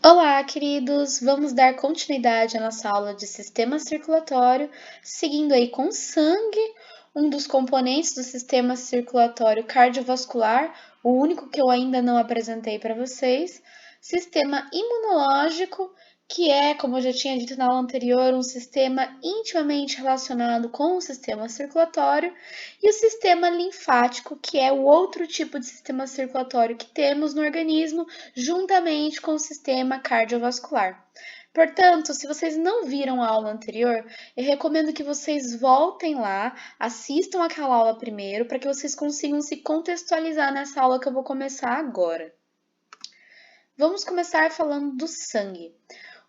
Olá, queridos! Vamos dar continuidade à nossa aula de sistema circulatório, seguindo aí com o sangue, um dos componentes do sistema circulatório cardiovascular, o único que eu ainda não apresentei para vocês, sistema imunológico, que é, como eu já tinha dito na aula anterior, um sistema intimamente relacionado com o sistema circulatório, e o sistema linfático, que é o outro tipo de sistema circulatório que temos no organismo, juntamente com o sistema cardiovascular. Portanto, se vocês não viram a aula anterior, eu recomendo que vocês voltem lá, assistam aquela aula primeiro, para que vocês consigam se contextualizar nessa aula que eu vou começar agora. Vamos começar falando do sangue.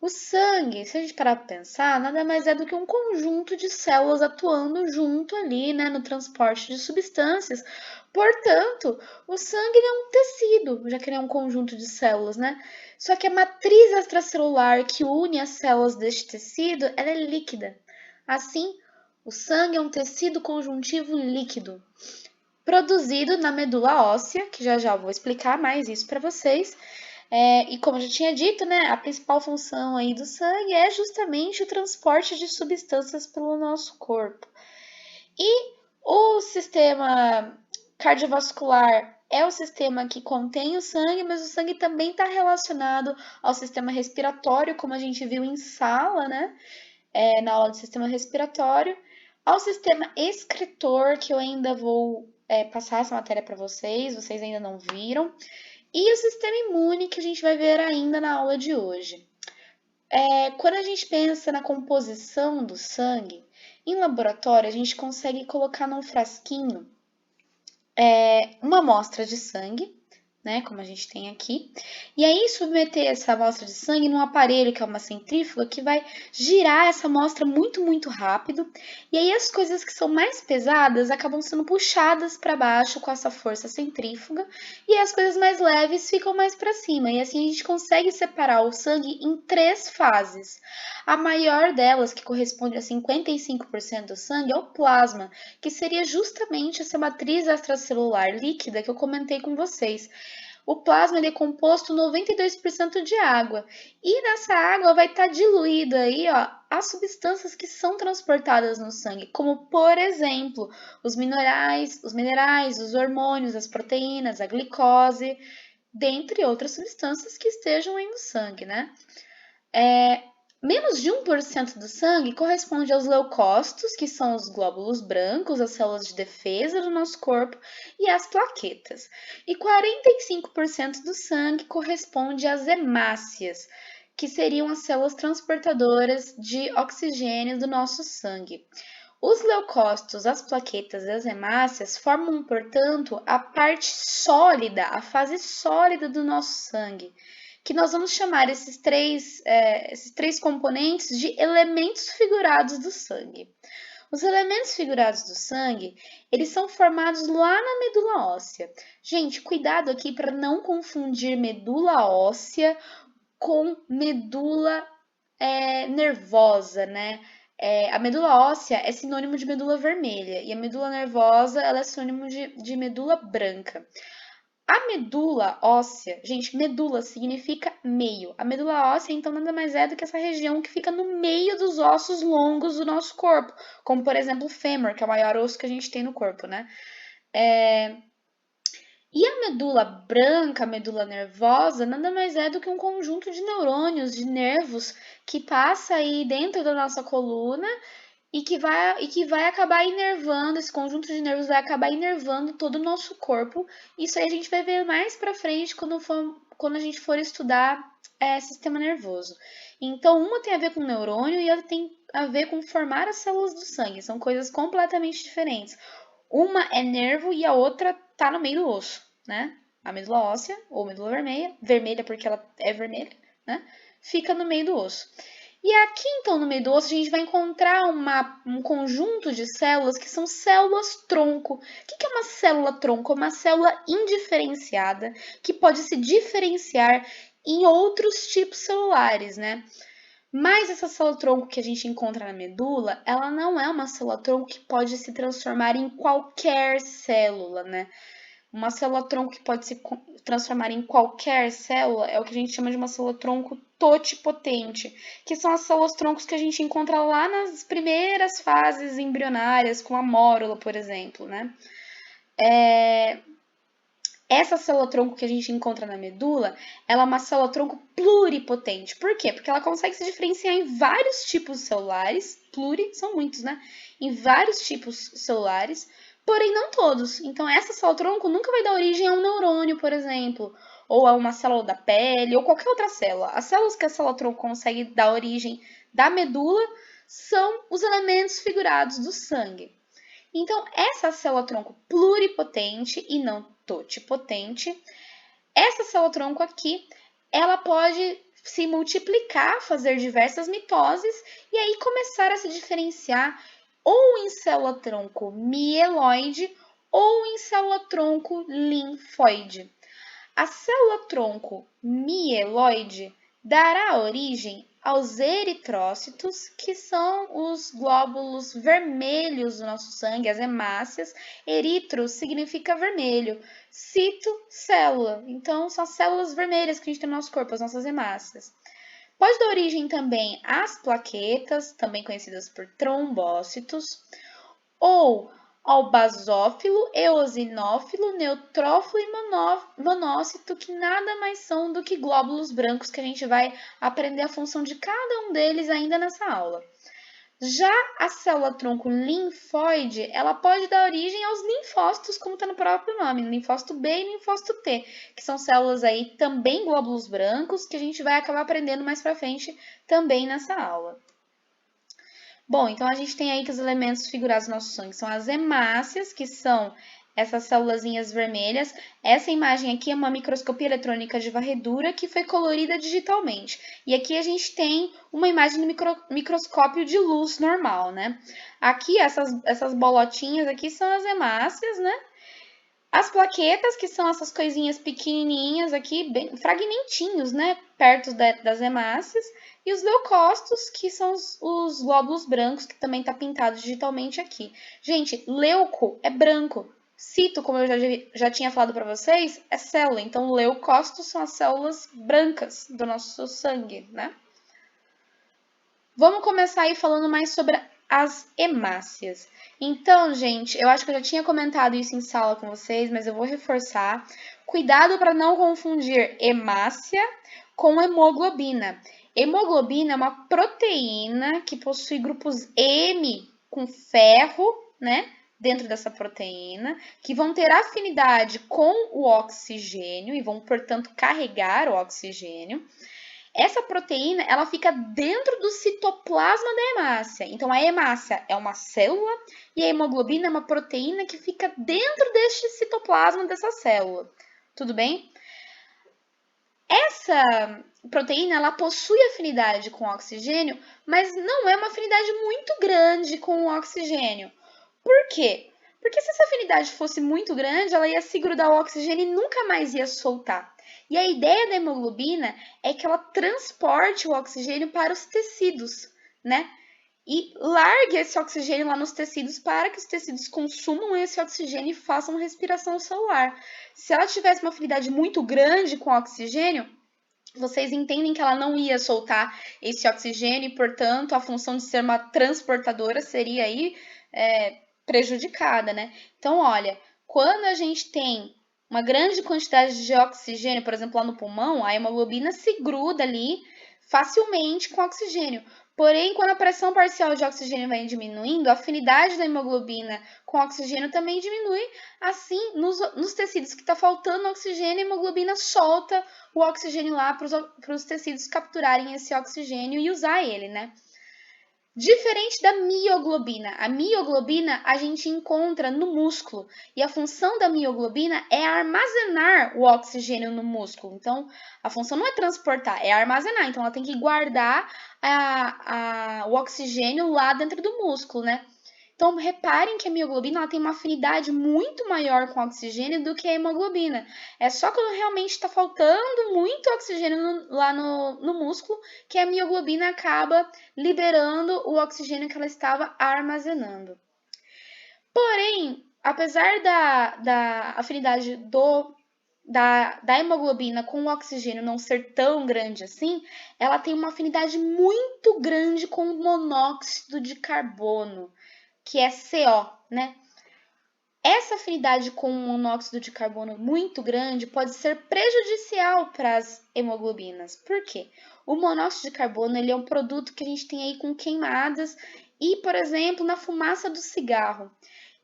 O sangue, se a gente parar para pensar, nada mais é do que um conjunto de células atuando junto ali, né, no transporte de substâncias. Portanto, o sangue é um tecido, já que ele é um conjunto de células, né? Só que a matriz extracelular que une as células deste tecido, ela é líquida. Assim, o sangue é um tecido conjuntivo líquido, produzido na medula óssea, que já já vou explicar mais isso para vocês. E como eu já tinha dito, né, a principal função aí do sangue é justamente o transporte de substâncias pelo nosso corpo. E o sistema cardiovascular é o sistema que contém o sangue, mas o sangue também está relacionado ao sistema respiratório, como a gente viu em sala, né, na aula de sistema respiratório, ao sistema excretor, que eu ainda vou passar essa matéria para vocês ainda não viram, e o sistema imune, que a gente vai ver ainda na aula de hoje. Quando a gente pensa na composição do sangue, em laboratório a gente consegue colocar num frasquinho uma amostra de sangue, né, como a gente tem aqui, e aí submeter essa amostra de sangue num aparelho que é uma centrífuga que vai girar essa amostra muito, muito rápido, e aí as coisas que são mais pesadas acabam sendo puxadas para baixo com essa força centrífuga, e as coisas mais leves ficam mais para cima, e assim a gente consegue separar o sangue em 3 fases. A maior delas, que corresponde a 55% do sangue, é o plasma, que seria justamente essa matriz extracelular líquida que eu comentei com vocês. O plasma é composto 92% de água, e nessa água vai estar diluída aí, ó, as substâncias que são transportadas no sangue, como por exemplo, os minerais, os hormônios, as proteínas, a glicose, dentre outras substâncias que estejam aí no sangue, né? Menos de 1% do sangue corresponde aos leucócitos, que são os glóbulos brancos, as células de defesa do nosso corpo, e às plaquetas. E 45% do sangue corresponde às hemácias, que seriam as células transportadoras de oxigênio do nosso sangue. Os leucócitos, as plaquetas e as hemácias formam, portanto, a parte sólida, a fase sólida do nosso sangue, que nós vamos chamar esses três componentes de elementos figurados do sangue. Os elementos figurados do sangue, eles são formados lá na medula óssea. Gente, cuidado aqui para não confundir medula óssea com medula nervosa, né? A medula óssea é sinônimo de medula vermelha e a medula nervosa ela é sinônimo de medula branca. A medula óssea, gente, medula significa meio. A medula óssea, então, nada mais é do que essa região que fica no meio dos ossos longos do nosso corpo, como, por exemplo, o fêmur, que é o maior osso que a gente tem no corpo, né? E a medula branca, a medula nervosa, nada mais é do que um conjunto de neurônios, de nervos, que passa aí dentro da nossa coluna e que vai acabar inervando, esse conjunto de nervos vai acabar inervando todo o nosso corpo. Isso aí a gente vai ver mais pra frente quando a gente for estudar sistema nervoso. Então, uma tem a ver com neurônio e outra tem a ver com formar as células do sangue. São coisas completamente diferentes. Uma é nervo e a outra tá no meio do osso, né? A medula óssea, ou medula vermelha, vermelha porque ela é vermelha, né? Fica no meio do osso. E aqui, então, no meio do osso, a gente vai encontrar um conjunto de células que são células-tronco. O que é uma célula-tronco? É uma célula indiferenciada que pode se diferenciar em outros tipos celulares, né? Mas essa célula-tronco que a gente encontra na medula, ela não é uma célula-tronco que pode se transformar em qualquer célula, né? Uma célula-tronco que pode se transformar em qualquer célula é o que a gente chama de uma célula-tronco totipotente, que são as células-troncos que a gente encontra lá nas primeiras fases embrionárias, com a mórula, por exemplo, né? Essa célula-tronco que a gente encontra na medula, ela é uma célula-tronco pluripotente. Por quê? Porque ela consegue se diferenciar em vários tipos celulares, são muitos, né? Em vários tipos celulares, porém não todos. Então, essa célula-tronco nunca vai dar origem a um neurônio, por exemplo, ou a uma célula da pele, ou qualquer outra célula. As células que a célula-tronco consegue dar origem da medula são os elementos figurados do sangue. Então, essa célula-tronco pluripotente e não totipotente, essa célula-tronco aqui, ela pode se multiplicar, fazer diversas mitoses e aí começar a se diferenciar ou em célula-tronco mieloide ou em célula-tronco linfóide. A célula-tronco mieloide dará origem aos eritrócitos, que são os glóbulos vermelhos do nosso sangue, as hemácias. Eritro significa vermelho. Cito, célula. Então, são as células vermelhas que a gente tem no nosso corpo, as nossas hemácias. Pode dar origem também às plaquetas, também conhecidas por trombócitos, ou ao basófilo, eosinófilo, neutrófilo e monócito, que nada mais são do que glóbulos brancos, que a gente vai aprender a função de cada um deles ainda nessa aula. Já a célula-tronco linfóide, ela pode dar origem aos linfócitos, como está no próprio nome, linfócito B e linfócito T, que são células aí também glóbulos brancos, que a gente vai acabar aprendendo mais para frente também nessa aula. Bom, então a gente tem aí que os elementos figurados no nosso sangue são as hemácias, que são essas célulazinhas vermelhas. Essa imagem aqui é uma microscopia eletrônica de varredura que foi colorida digitalmente. E aqui a gente tem uma imagem no microscópio de luz normal, né? Aqui, essas bolotinhas aqui são as hemácias, né? As plaquetas, que são essas coisinhas pequenininhas aqui, bem, fragmentinhos, né, perto das hemácias, e os leucócitos, que são os glóbulos brancos, que também está pintado digitalmente aqui. Gente, leuco é branco. Cito, como eu já tinha falado para vocês, é célula. Então, leucócitos são as células brancas do nosso sangue, né? Vamos começar aí falando mais sobre as hemácias. Então, gente, eu acho que eu já tinha comentado isso em sala com vocês, mas eu vou reforçar. Cuidado para não confundir hemácia com hemoglobina. Hemoglobina é uma proteína que possui grupos M com ferro, né? Dentro dessa proteína, que vão ter afinidade com o oxigênio e vão, portanto, carregar o oxigênio. Essa proteína, ela fica dentro do citoplasma da hemácia. Então, a hemácia é uma célula e a hemoglobina é uma proteína que fica dentro deste citoplasma dessa célula. Tudo bem? Essa proteína, ela possui afinidade com o oxigênio, mas não é uma afinidade muito grande com o oxigênio. Por quê? Porque se essa afinidade fosse muito grande, ela ia se grudar ao oxigênio e nunca mais ia soltar. E a ideia da hemoglobina é que ela transporte o oxigênio para os tecidos, né? E largue esse oxigênio lá nos tecidos para que os tecidos consumam esse oxigênio e façam respiração celular. Se ela tivesse uma afinidade muito grande com o oxigênio, vocês entendem que ela não ia soltar esse oxigênio e, portanto, a função de ser uma transportadora seria aí prejudicada, né? Então, olha, quando a gente tem uma grande quantidade de oxigênio, por exemplo, lá no pulmão, a hemoglobina se gruda ali facilmente com oxigênio. Porém, quando a pressão parcial de oxigênio vai diminuindo, a afinidade da hemoglobina com oxigênio também diminui. Assim, nos tecidos que está faltando oxigênio, a hemoglobina solta o oxigênio lá para os tecidos capturarem esse oxigênio e usar ele, né? Diferente da mioglobina. A mioglobina a gente encontra no músculo e a função da mioglobina é armazenar o oxigênio no músculo. Então, a função não é transportar, é armazenar. Então, ela tem que guardar o oxigênio lá dentro do músculo, né? Então, reparem que a mioglobina ela tem uma afinidade muito maior com o oxigênio do que a hemoglobina. É só quando realmente está faltando muito oxigênio lá no músculo que a mioglobina acaba liberando o oxigênio que ela estava armazenando. Porém, apesar da afinidade da hemoglobina com o oxigênio não ser tão grande assim, ela tem uma afinidade muito grande com o monóxido de carbono, que é CO, né? Essa afinidade com o monóxido de carbono muito grande pode ser prejudicial para as hemoglobinas. Por quê? O monóxido de carbono ele é um produto que a gente tem aí com queimadas e, por exemplo, na fumaça do cigarro.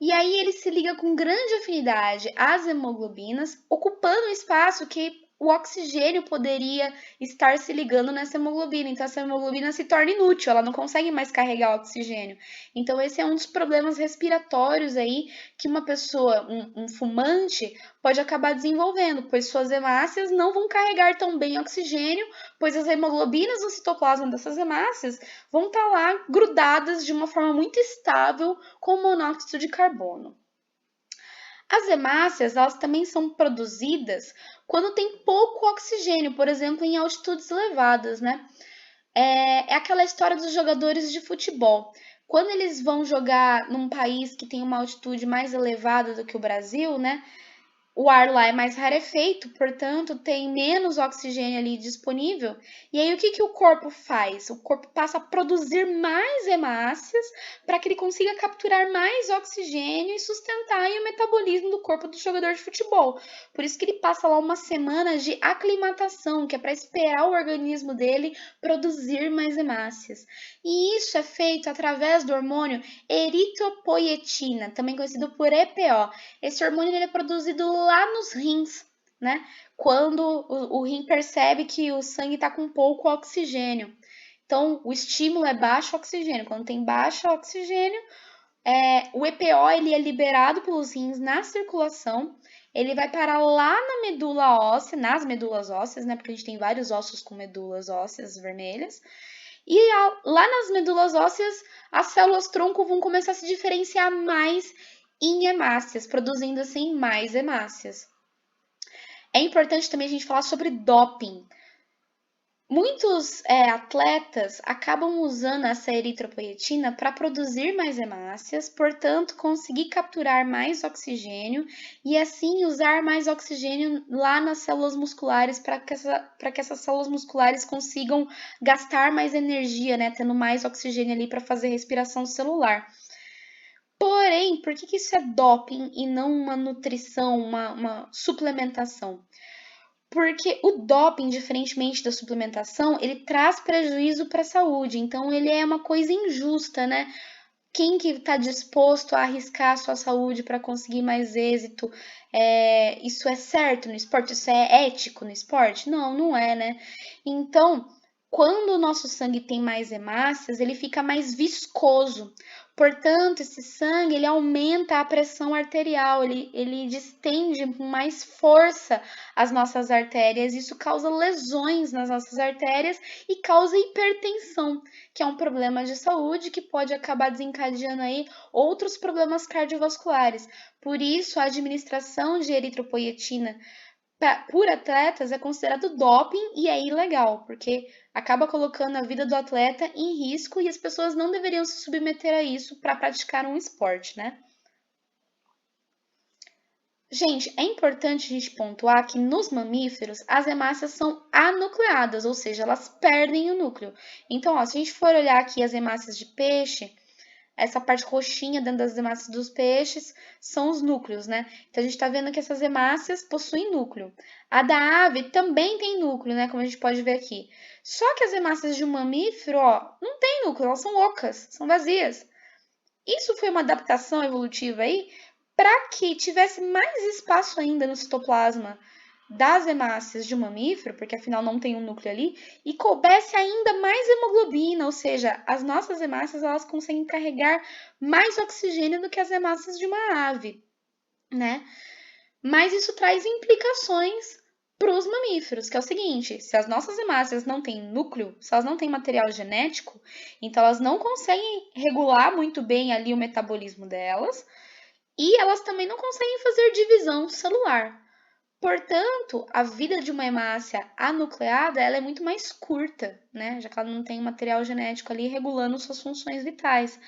E aí ele se liga com grande afinidade às hemoglobinas, ocupando um espaço que o oxigênio poderia estar se ligando nessa hemoglobina. Então, essa hemoglobina se torna inútil, ela não consegue mais carregar o oxigênio. Então, esse é um dos problemas respiratórios aí que uma pessoa, um fumante, pode acabar desenvolvendo, pois suas hemácias não vão carregar tão bem oxigênio, pois as hemoglobinas no citoplasma dessas hemácias vão estar lá grudadas de uma forma muito estável com monóxido de carbono. As hemácias, elas também são produzidas quando tem pouco oxigênio, por exemplo, em altitudes elevadas, né? É aquela história dos jogadores de futebol. Quando eles vão jogar num país que tem uma altitude mais elevada do que o Brasil, né? O ar lá é mais rarefeito, portanto, tem menos oxigênio ali disponível. E aí, o que, que o corpo faz? O corpo passa a produzir mais hemácias para que ele consiga capturar mais oxigênio e sustentar aí o metabolismo do corpo do jogador de futebol. Por isso que ele passa lá uma semana de aclimatação, que é para esperar o organismo dele produzir mais hemácias. E isso é feito através do hormônio eritropoietina, também conhecido por EPO. Esse hormônio ele é produzido lá nos rins, né? Quando o rim percebe que o sangue está com pouco oxigênio. Então, o estímulo é baixo oxigênio. Quando tem baixo oxigênio, o EPO ele é liberado pelos rins na circulação. Ele vai parar lá na medula óssea, nas medulas ósseas, né? Porque a gente tem vários ossos com medulas ósseas vermelhas. E lá nas medulas ósseas, as células tronco vão começar a se diferenciar mais em hemácias, produzindo assim mais hemácias. É importante também a gente falar sobre doping. Muitos atletas acabam usando essa eritropoietina para produzir mais hemácias, portanto, conseguir capturar mais oxigênio e assim usar mais oxigênio lá nas células musculares para que essas células musculares consigam gastar mais energia, né, tendo mais oxigênio ali para fazer respiração celular. Porém, por que isso é doping e não uma nutrição, uma suplementação? Porque o doping, diferentemente da suplementação, ele traz prejuízo para a saúde. Então, ele é uma coisa injusta, né? Quem que está disposto a arriscar a sua saúde para conseguir mais êxito? Isso é certo no esporte? Isso é ético no esporte? Não, não é, né? Então, quando o nosso sangue tem mais hemácias, ele fica mais viscoso. Portanto, esse sangue ele aumenta a pressão arterial, ele distende com mais força as nossas artérias. Isso causa lesões nas nossas artérias e causa hipertensão, que é um problema de saúde que pode acabar desencadeando aí outros problemas cardiovasculares. Por isso, a administração de eritropoietina por atletas é considerado doping e é ilegal, porque acaba colocando a vida do atleta em risco e as pessoas não deveriam se submeter a isso para praticar um esporte, né? Gente, é importante a gente pontuar que nos mamíferos as hemácias são anucleadas, ou seja, elas perdem o núcleo. Então, ó, se a gente for olhar aqui as hemácias de peixe, essa parte roxinha dentro das hemácias dos peixes são os núcleos, né? Então a gente está vendo que essas hemácias possuem núcleo. A da ave também tem núcleo, né? Como a gente pode ver aqui. Só que as hemácias de um mamífero, ó, não tem núcleo, elas são ocas, são vazias. Isso foi uma adaptação evolutiva aí para que tivesse mais espaço ainda no citoplasma das hemácias de um mamífero, porque afinal não tem um núcleo ali, e coubesse ainda mais hemoglobina, ou seja, as nossas hemácias elas conseguem carregar mais oxigênio do que as hemácias de uma ave, né? Mas isso traz implicações para os mamíferos, que é o seguinte: se as nossas hemácias não têm núcleo, se elas não têm material genético, então elas não conseguem regular muito bem ali o metabolismo delas, e elas também não conseguem fazer divisão celular. Portanto, a vida de uma hemácia anucleada ela é muito mais curta, né? Já que ela não tem material genético ali regulando suas funções vitais.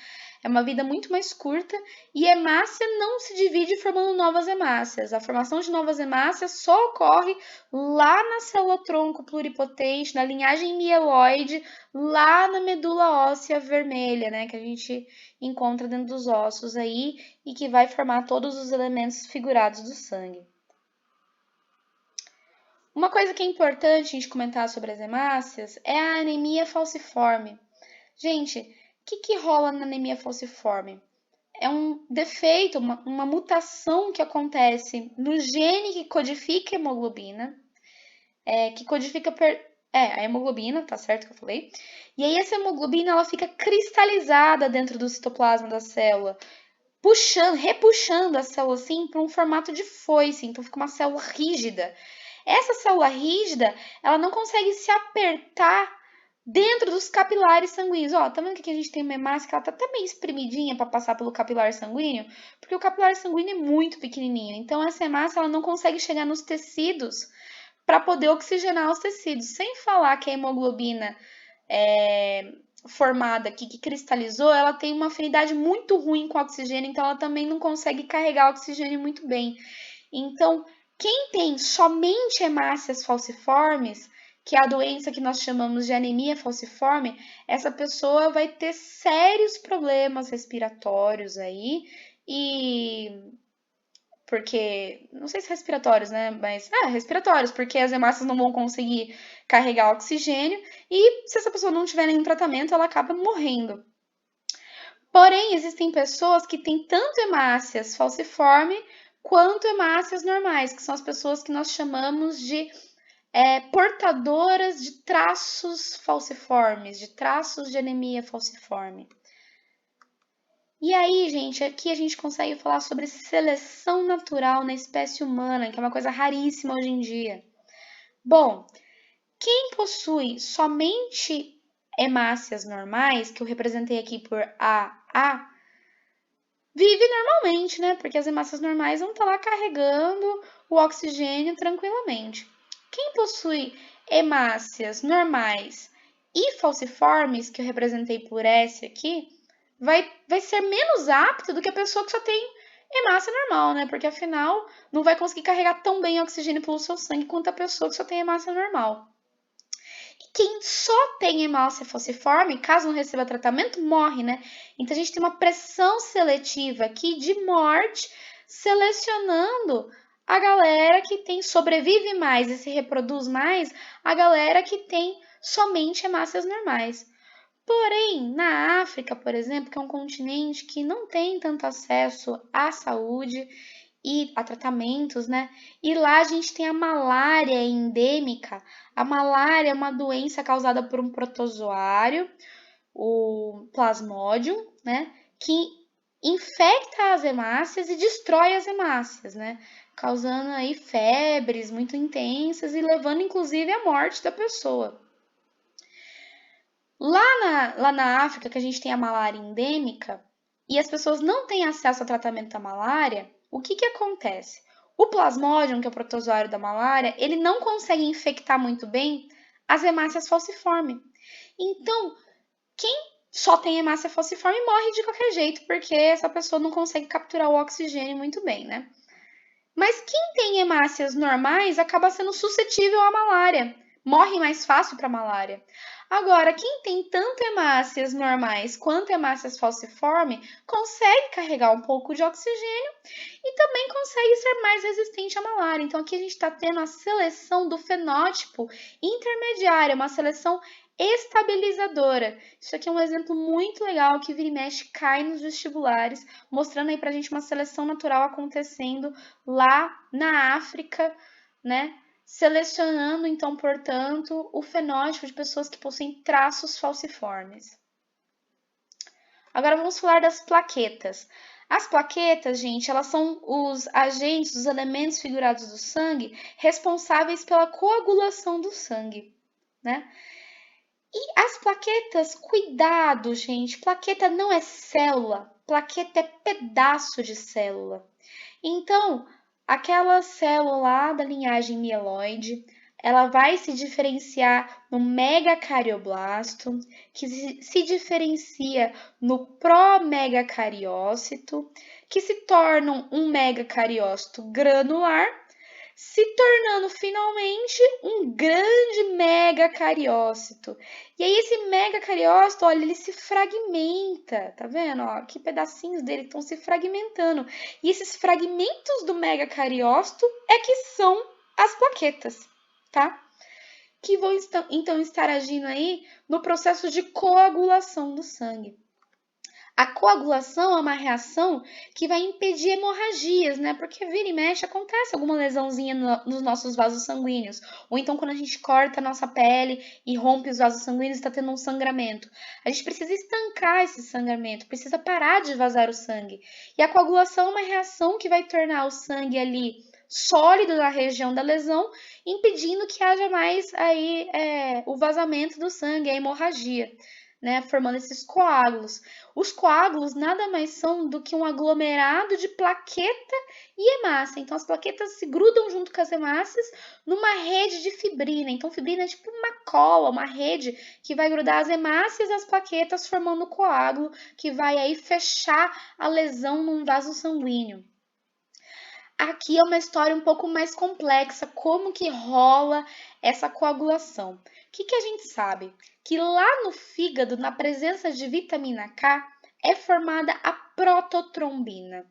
É uma vida muito mais curta e hemácia não se divide formando novas hemácias. A formação de novas hemácias só ocorre lá na célula-tronco pluripotente, na linhagem mieloide, lá na medula óssea vermelha, né, que a gente encontra dentro dos ossos aí e que vai formar todos os elementos figurados do sangue. Uma coisa que é importante a gente comentar sobre as hemácias é a anemia falciforme. Gente, o que rola na anemia falciforme? É um defeito, uma mutação que acontece no gene que codifica a hemoglobina, que codifica a hemoglobina, tá certo que eu falei? E aí essa hemoglobina ela fica cristalizada dentro do citoplasma da célula, repuxando a célula assim para um formato de foice, então fica uma célula rígida. Essa célula rígida, ela não consegue se apertar dentro dos capilares sanguíneos. Ó, tá vendo que aqui a gente tem uma hemácia que ela tá até meio espremidinha para passar pelo capilar sanguíneo? Porque o capilar sanguíneo é muito pequenininho. Então, essa hemácia ela não consegue chegar nos tecidos para poder oxigenar os tecidos. Sem falar que a hemoglobina formada aqui, que cristalizou, ela tem uma afinidade muito ruim com o oxigênio, então ela também não consegue carregar o oxigênio muito bem. Então, quem tem somente hemácias falciformes, que é a doença que nós chamamos de anemia falciforme, essa pessoa vai ter sérios problemas respiratórios aí, e porque, não sei se respiratórios, né, mas respiratórios, porque as hemácias não vão conseguir carregar oxigênio, e se essa pessoa não tiver nenhum tratamento, ela acaba morrendo. Porém, existem pessoas que têm tanto hemácias falciforme quanto hemácias normais, que são as pessoas que nós chamamos de portadoras de traços falciformes, de traços de anemia falciforme. E aí, gente, aqui a gente consegue falar sobre seleção natural na espécie humana, que é uma coisa raríssima hoje em dia. Bom, quem possui somente hemácias normais, que eu representei aqui por AA, vive normalmente, né? Porque as hemácias normais vão estar lá carregando o oxigênio tranquilamente. Quem possui hemácias normais e falciformes, que eu representei por S aqui, vai ser menos apto do que a pessoa que só tem hemácia normal, né? Porque afinal não vai conseguir carregar tão bem oxigênio pelo seu sangue quanto a pessoa que só tem hemácia normal. Quem só tem hemácia falciforme, caso não receba tratamento, morre, né? Então a gente tem uma pressão seletiva aqui de morte, selecionando a galera que sobrevive mais e se reproduz mais, a galera que tem somente hemácias normais. Porém, na África, por exemplo, que é um continente que não tem tanto acesso à saúde e a tratamentos, né? E lá a gente tem a malária endêmica. A malária é uma doença causada por um protozoário, o Plasmodium, né? Que infecta as hemácias e destrói as hemácias, né? Causando aí febres muito intensas e levando inclusive à morte da pessoa. Lá na África, que a gente tem a malária endêmica, e as pessoas não têm acesso ao tratamento da malária, o que acontece? O Plasmodium, que é o protozoário da malária, ele não consegue infectar muito bem as hemácias falciforme. Então, quem só tem hemácia falciforme morre de qualquer jeito, porque essa pessoa não consegue capturar o oxigênio muito bem, né? Mas quem tem hemácias normais acaba sendo suscetível à malária, morre mais fácil para malária. Agora, quem tem tanto hemácias normais quanto hemácias falciforme consegue carregar um pouco de oxigênio e também consegue ser mais resistente à malária. Então, aqui a gente está tendo a seleção do fenótipo intermediário, uma seleção estabilizadora. Isso aqui é um exemplo muito legal que vira e mexe cai nos vestibulares, mostrando aí pra gente uma seleção natural acontecendo lá na África, né? Selecionando, então, portanto, o fenótipo de pessoas que possuem traços falciformes. Agora vamos falar das plaquetas. As plaquetas, gente, elas são os agentes, os elementos figurados do sangue responsáveis pela coagulação do sangue, né? E as plaquetas, cuidado, gente, plaqueta não é célula, plaqueta é pedaço de célula. Então, aquela célula lá da linhagem mieloide, ela vai se diferenciar no megacardioblasto, que se diferencia no promegacariócito, que se tornam um megacariócito granular, se tornando finalmente um grande megacariócito. E aí esse megacariócito, olha, ele se fragmenta, tá vendo? Ó, aqui pedacinhos dele estão se fragmentando. E esses fragmentos do megacariócito é que são as plaquetas, tá? Que vão então estar agindo aí no processo de coagulação do sangue. A coagulação é uma reação que vai impedir hemorragias, né? Porque vira e mexe acontece alguma lesãozinha nos nossos vasos sanguíneos. Ou então quando a gente corta a nossa pele e rompe os vasos sanguíneos, está tendo um sangramento. A gente precisa estancar esse sangramento, precisa parar de vazar o sangue. E a coagulação é uma reação que vai tornar o sangue ali sólido na região da lesão, impedindo que haja mais aí o vazamento do sangue, a hemorragia, né, formando esses coágulos. Os coágulos nada mais são do que um aglomerado de plaqueta e hemácia. Então, as plaquetas se grudam junto com as hemácias numa rede de fibrina. Então, fibrina é tipo uma cola, uma rede que vai grudar as hemácias e as plaquetas, formando o coágulo, que vai aí fechar a lesão num vaso sanguíneo. Aqui é uma história um pouco mais complexa, como que rola essa coagulação. O que a gente sabe? Que lá no fígado, na presença de vitamina K, é formada a prototrombina.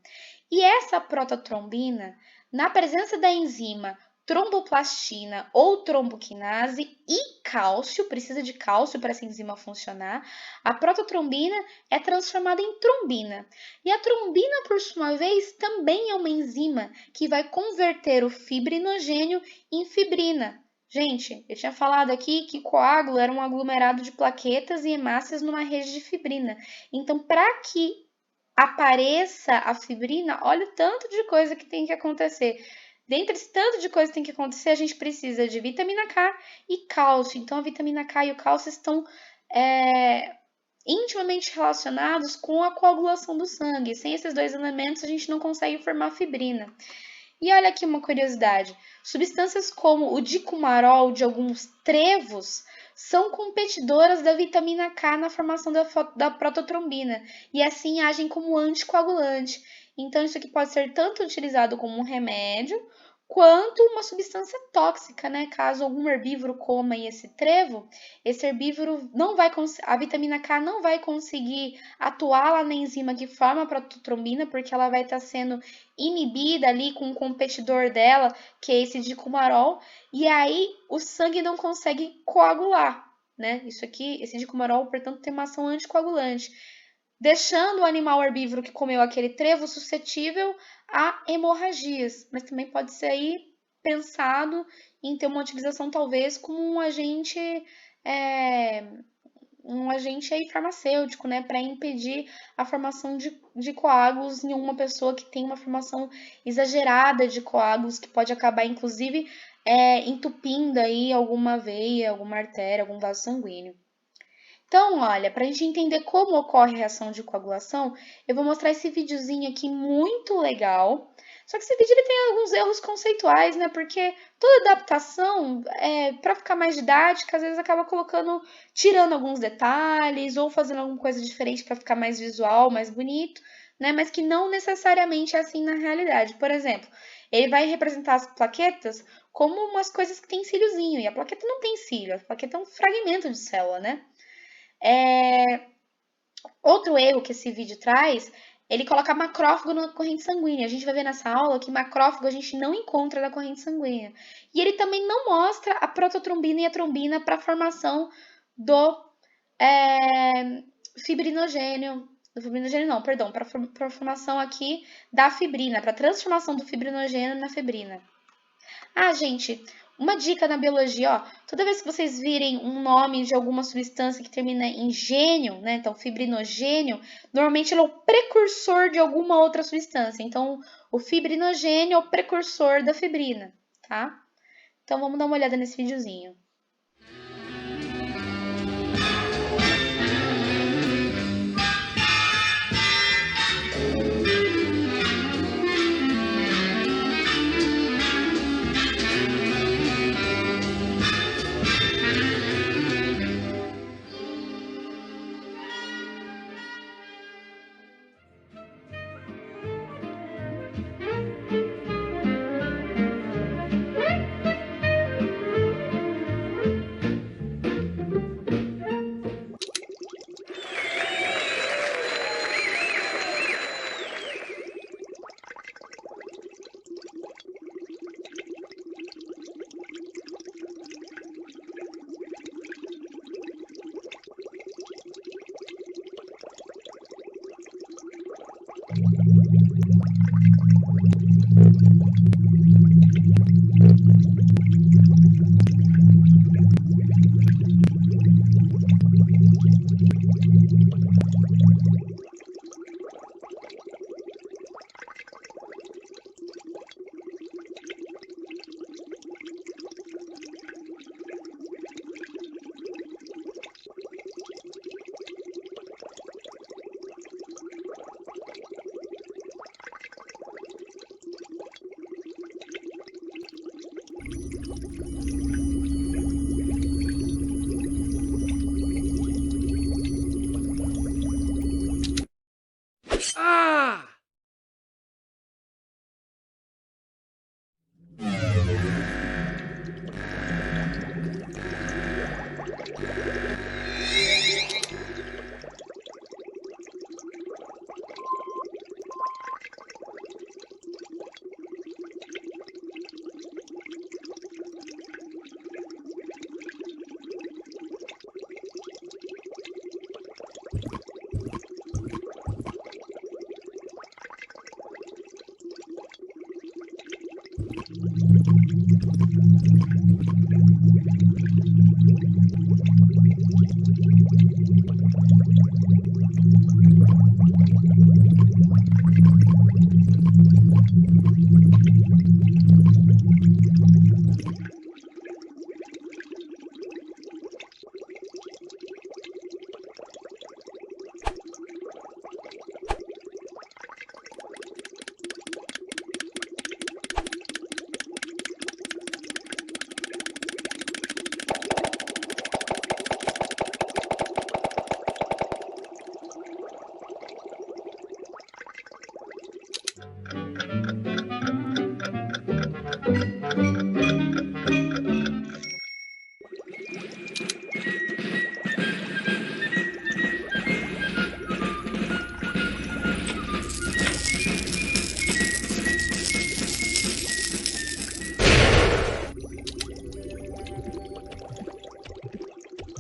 E essa prototrombina, na presença da enzima tromboplastina ou tromboquinase e cálcio, precisa de cálcio para essa enzima funcionar, a prototrombina é transformada em trombina. E a trombina, por sua vez, também é uma enzima que vai converter o fibrinogênio em fibrina. Gente, eu tinha falado aqui que coágulo era um aglomerado de plaquetas e hemácias numa rede de fibrina. Então, para que apareça a fibrina, olha o tanto de coisa que tem que acontecer. Dentre esse tanto de coisa que tem que acontecer, a gente precisa de vitamina K e cálcio. Então, a vitamina K e o cálcio estão intimamente relacionados com a coagulação do sangue. Sem esses dois elementos, a gente não consegue formar fibrina. E olha aqui uma curiosidade. Substâncias como o dicumarol de alguns trevos são competidoras da vitamina K na formação da prototrombina e assim agem como anticoagulante. Então, isso aqui pode ser tanto utilizado como um remédio, quanto uma substância tóxica, né? Caso algum herbívoro coma esse trevo, esse herbívoro não vai a vitamina K não vai conseguir atuar lá na enzima que forma a prototrombina, porque ela vai estar sendo inibida ali com o competidor dela, que é esse dicumarol, e aí o sangue não consegue coagular, né? Isso aqui, esse dicumarol, portanto, tem uma ação anticoagulante, deixando o animal herbívoro que comeu aquele trevo suscetível a hemorragias, mas também pode ser aí pensado em ter uma utilização talvez como um agente aí farmacêutico, né, para impedir a formação de coágulos em uma pessoa que tem uma formação exagerada de coágulos, que pode acabar inclusive entupindo aí alguma veia, alguma artéria, algum vaso sanguíneo. Então, olha, para a gente entender como ocorre a reação de coagulação, eu vou mostrar esse videozinho aqui muito legal. Só que esse vídeo ele tem alguns erros conceituais, né? Porque toda adaptação, para ficar mais didática, às vezes acaba tirando alguns detalhes ou fazendo alguma coisa diferente para ficar mais visual, mais bonito, né? Mas que não necessariamente é assim na realidade. Por exemplo, ele vai representar as plaquetas como umas coisas que têm cíliozinho, e a plaqueta não tem cílio, a plaqueta é um fragmento de célula, né? Outro erro que esse vídeo traz, ele coloca macrófago na corrente sanguínea. A gente vai ver nessa aula que macrófago a gente não encontra na corrente sanguínea. E ele também não mostra a prototrombina e a trombina para a formação do fibrinogênio. Do fibrinogênio não, perdão, para a formação aqui da fibrina, para a transformação do fibrinogênio na fibrina. Ah, gente, uma dica na biologia, ó, toda vez que vocês virem um nome de alguma substância que termina em gênio, né, então fibrinogênio, normalmente ele é o precursor de alguma outra substância. Então, o fibrinogênio é o precursor da fibrina, tá? Então, vamos dar uma olhada nesse videozinho.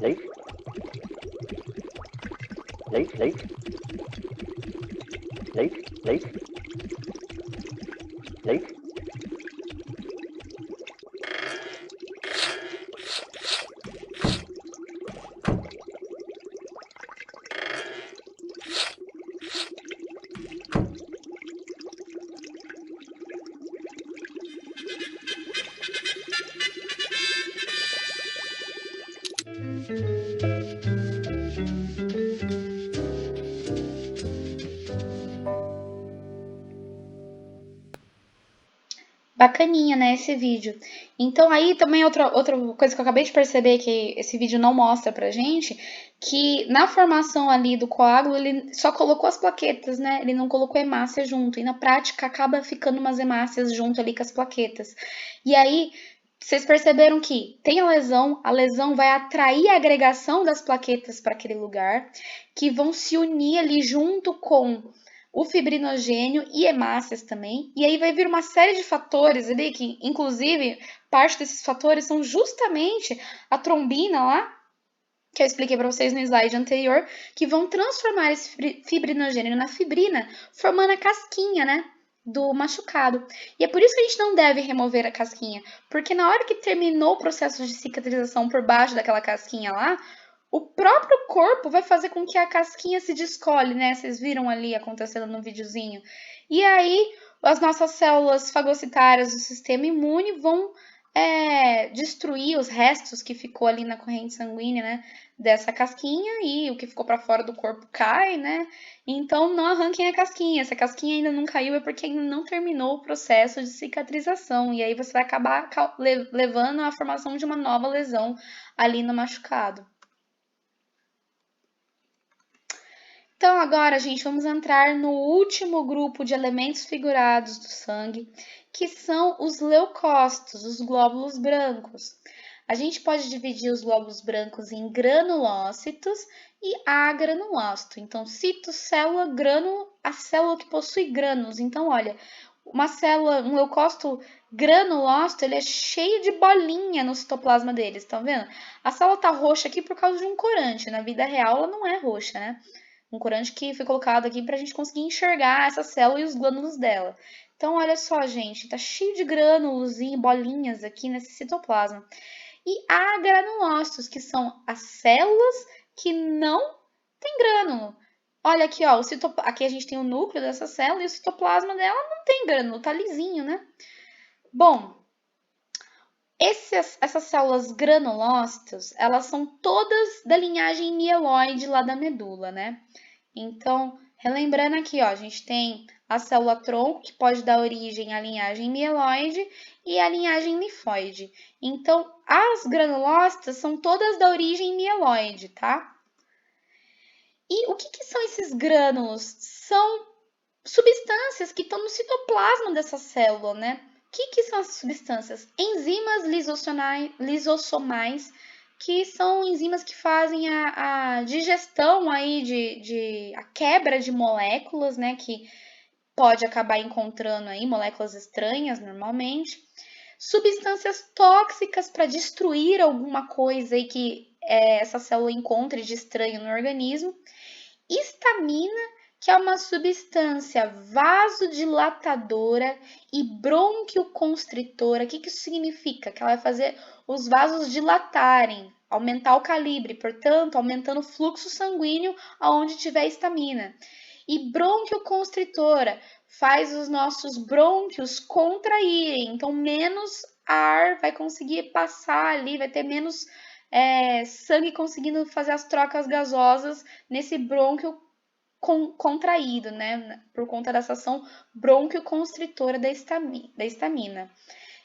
lake, lake, lake, lake, lake, lake. Bacaninha, né, esse vídeo. Então aí também outra coisa que eu acabei de perceber que esse vídeo não mostra pra gente, que na formação ali do coágulo ele só colocou as plaquetas, né? Ele não colocou hemácia junto. E na prática acaba ficando umas hemácias junto ali com as plaquetas. E aí vocês perceberam que tem a lesão vai atrair a agregação das plaquetas para aquele lugar, que vão se unir ali junto com o fibrinogênio e hemácias também. E aí vai vir uma série de fatores ali, que inclusive parte desses fatores são justamente a trombina lá, que eu expliquei para vocês no slide anterior, que vão transformar esse fibrinogênio na fibrina, formando a casquinha, né? Do machucado. E é por isso que a gente não deve remover a casquinha, porque na hora que terminou o processo de cicatrização por baixo daquela casquinha lá, o próprio corpo vai fazer com que a casquinha se descolhe, né? Vocês viram ali acontecendo no videozinho. E aí, as nossas células fagocitárias do sistema imune vão destruir os restos que ficou ali na corrente sanguínea, né? Dessa casquinha, e o que ficou para fora do corpo cai, né? Então, não arranquem a casquinha. Se a casquinha ainda não caiu, é porque ainda não terminou o processo de cicatrização. E aí você vai acabar levando à formação de uma nova lesão ali no machucado. Então, agora, gente, vamos entrar no último grupo de elementos figurados do sangue, que são os leucócitos, os glóbulos brancos. A gente pode dividir os glóbulos brancos em granulócitos e agranulócito. Então, citocélula, grânulo, a célula que possui grânulos. Então, olha, uma célula, um leucócito granulócito, ele é cheio de bolinha no citoplasma deles, estão vendo? A célula tá roxa aqui por causa de um corante. Na vida real, ela não é roxa, né? Um corante que foi colocado aqui para a gente conseguir enxergar essa célula e os glândulos dela. Então, olha só, gente, tá cheio de grânulos e bolinhas aqui nesse citoplasma. E agranulócitos, que são as células que não têm grânulo. Olha aqui, ó, aqui a gente tem o núcleo dessa célula e o citoplasma dela não tem grânulo, tá lisinho, né? Bom, essas células granulócitas, elas são todas da linhagem mieloide lá da medula, né? Então, relembrando aqui, ó, a gente tem a célula tronco, que pode dar origem à linhagem mieloide e à linhagem linfóide. Então, as granulócitas são todas da origem mieloide, tá? E o que são esses grânulos? São substâncias que estão no citoplasma dessa célula, né? O que são essas substâncias? Enzimas lisossomais, que são enzimas que fazem a digestão aí a quebra de moléculas, né? Que pode acabar encontrando aí moléculas estranhas normalmente. Substâncias tóxicas para destruir alguma coisa aí que essa célula encontre de estranho no organismo. Histamina, que é uma substância vasodilatadora e bronquioconstritora. O que isso significa? Que ela vai fazer os vasos dilatarem, aumentar o calibre, portanto, aumentando o fluxo sanguíneo aonde tiver histamina. E bronquioconstritora faz os nossos brônquios contraírem, então menos ar vai conseguir passar ali, vai ter menos sangue conseguindo fazer as trocas gasosas nesse brônquio contraído, né? Por conta dessa ação bronquioconstritora da histamina.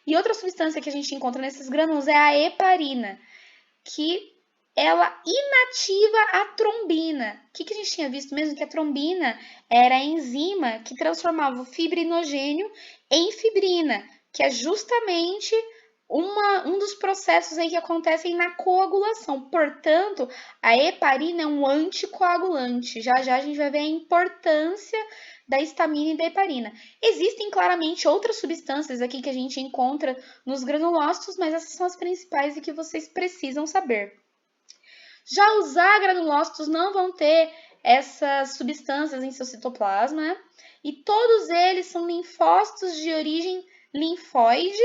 E outra substância que a gente encontra nesses grânulos é a heparina, que ela inativa a trombina. O que a gente tinha visto mesmo? Que a trombina era a enzima que transformava o fibrinogênio em fibrina, que é justamente um dos processos aí que acontecem na coagulação. Portanto, a heparina é um anticoagulante. Já já a gente vai ver a importância da histamina e da heparina. Existem claramente outras substâncias aqui que a gente encontra nos granulócitos, mas essas são as principais e que vocês precisam saber. Já os agranulócitos não vão ter essas substâncias em seu citoplasma, né? E todos eles são linfócitos de origem linfóide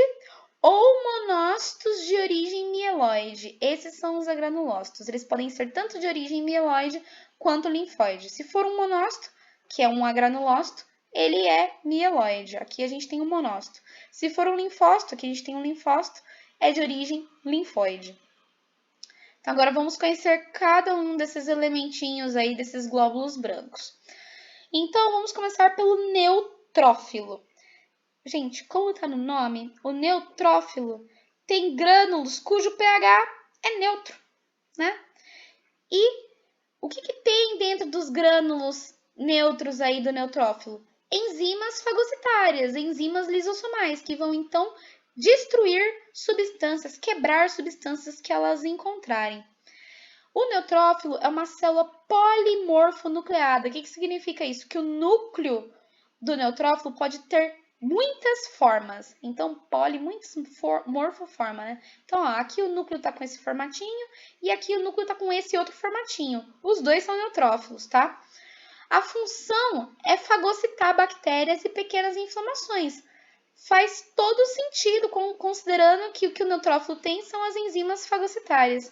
ou monócitos de origem mieloide. Esses são os agranulócitos. Eles podem ser tanto de origem mieloide quanto linfóide. Se for um monócito, que é um agranulócito, ele é mieloide. Aqui a gente tem um monócito. Se for um linfócito, aqui a gente tem um linfócito, é de origem linfóide. Então, agora vamos conhecer cada um desses elementinhos aí, desses glóbulos brancos. Então, vamos começar pelo neutrófilo. Gente, como está no nome, o neutrófilo tem grânulos cujo pH é neutro, né? E o que tem dentro dos grânulos neutros aí do neutrófilo? Enzimas fagocitárias, enzimas lisossomais, que vão então destruir substâncias, quebrar substâncias que elas encontrarem. O neutrófilo é uma célula polimorfonucleada. O que significa isso? Que o núcleo do neutrófilo pode ter muitas formas. Então, morfoforma, né? Então, ó, aqui o núcleo está com esse formatinho e aqui o núcleo está com esse outro formatinho. Os dois são neutrófilos, tá? A função é fagocitar bactérias e pequenas inflamações. Faz todo sentido, considerando que o que o neutrófilo tem são as enzimas fagocitárias.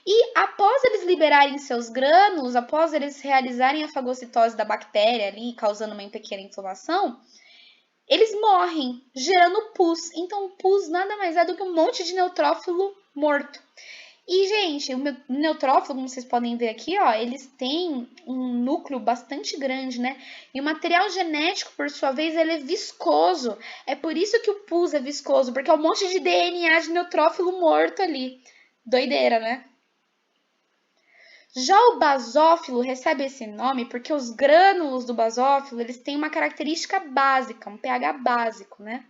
E após eles liberarem seus grânulos, após eles realizarem a fagocitose da bactéria ali, causando uma pequena inflamação, eles morrem, gerando pus. Então, o pus nada mais é do que um monte de neutrófilo morto. E, gente, o neutrófilo, como vocês podem ver aqui, ó, eles têm um núcleo bastante grande, né? E o material genético, por sua vez, ele é viscoso. É por isso que o pus é viscoso, porque é um monte de DNA de neutrófilo morto ali. Doideira, né? Já o basófilo recebe esse nome porque os grânulos do basófilo, eles têm uma característica básica, um pH básico, né?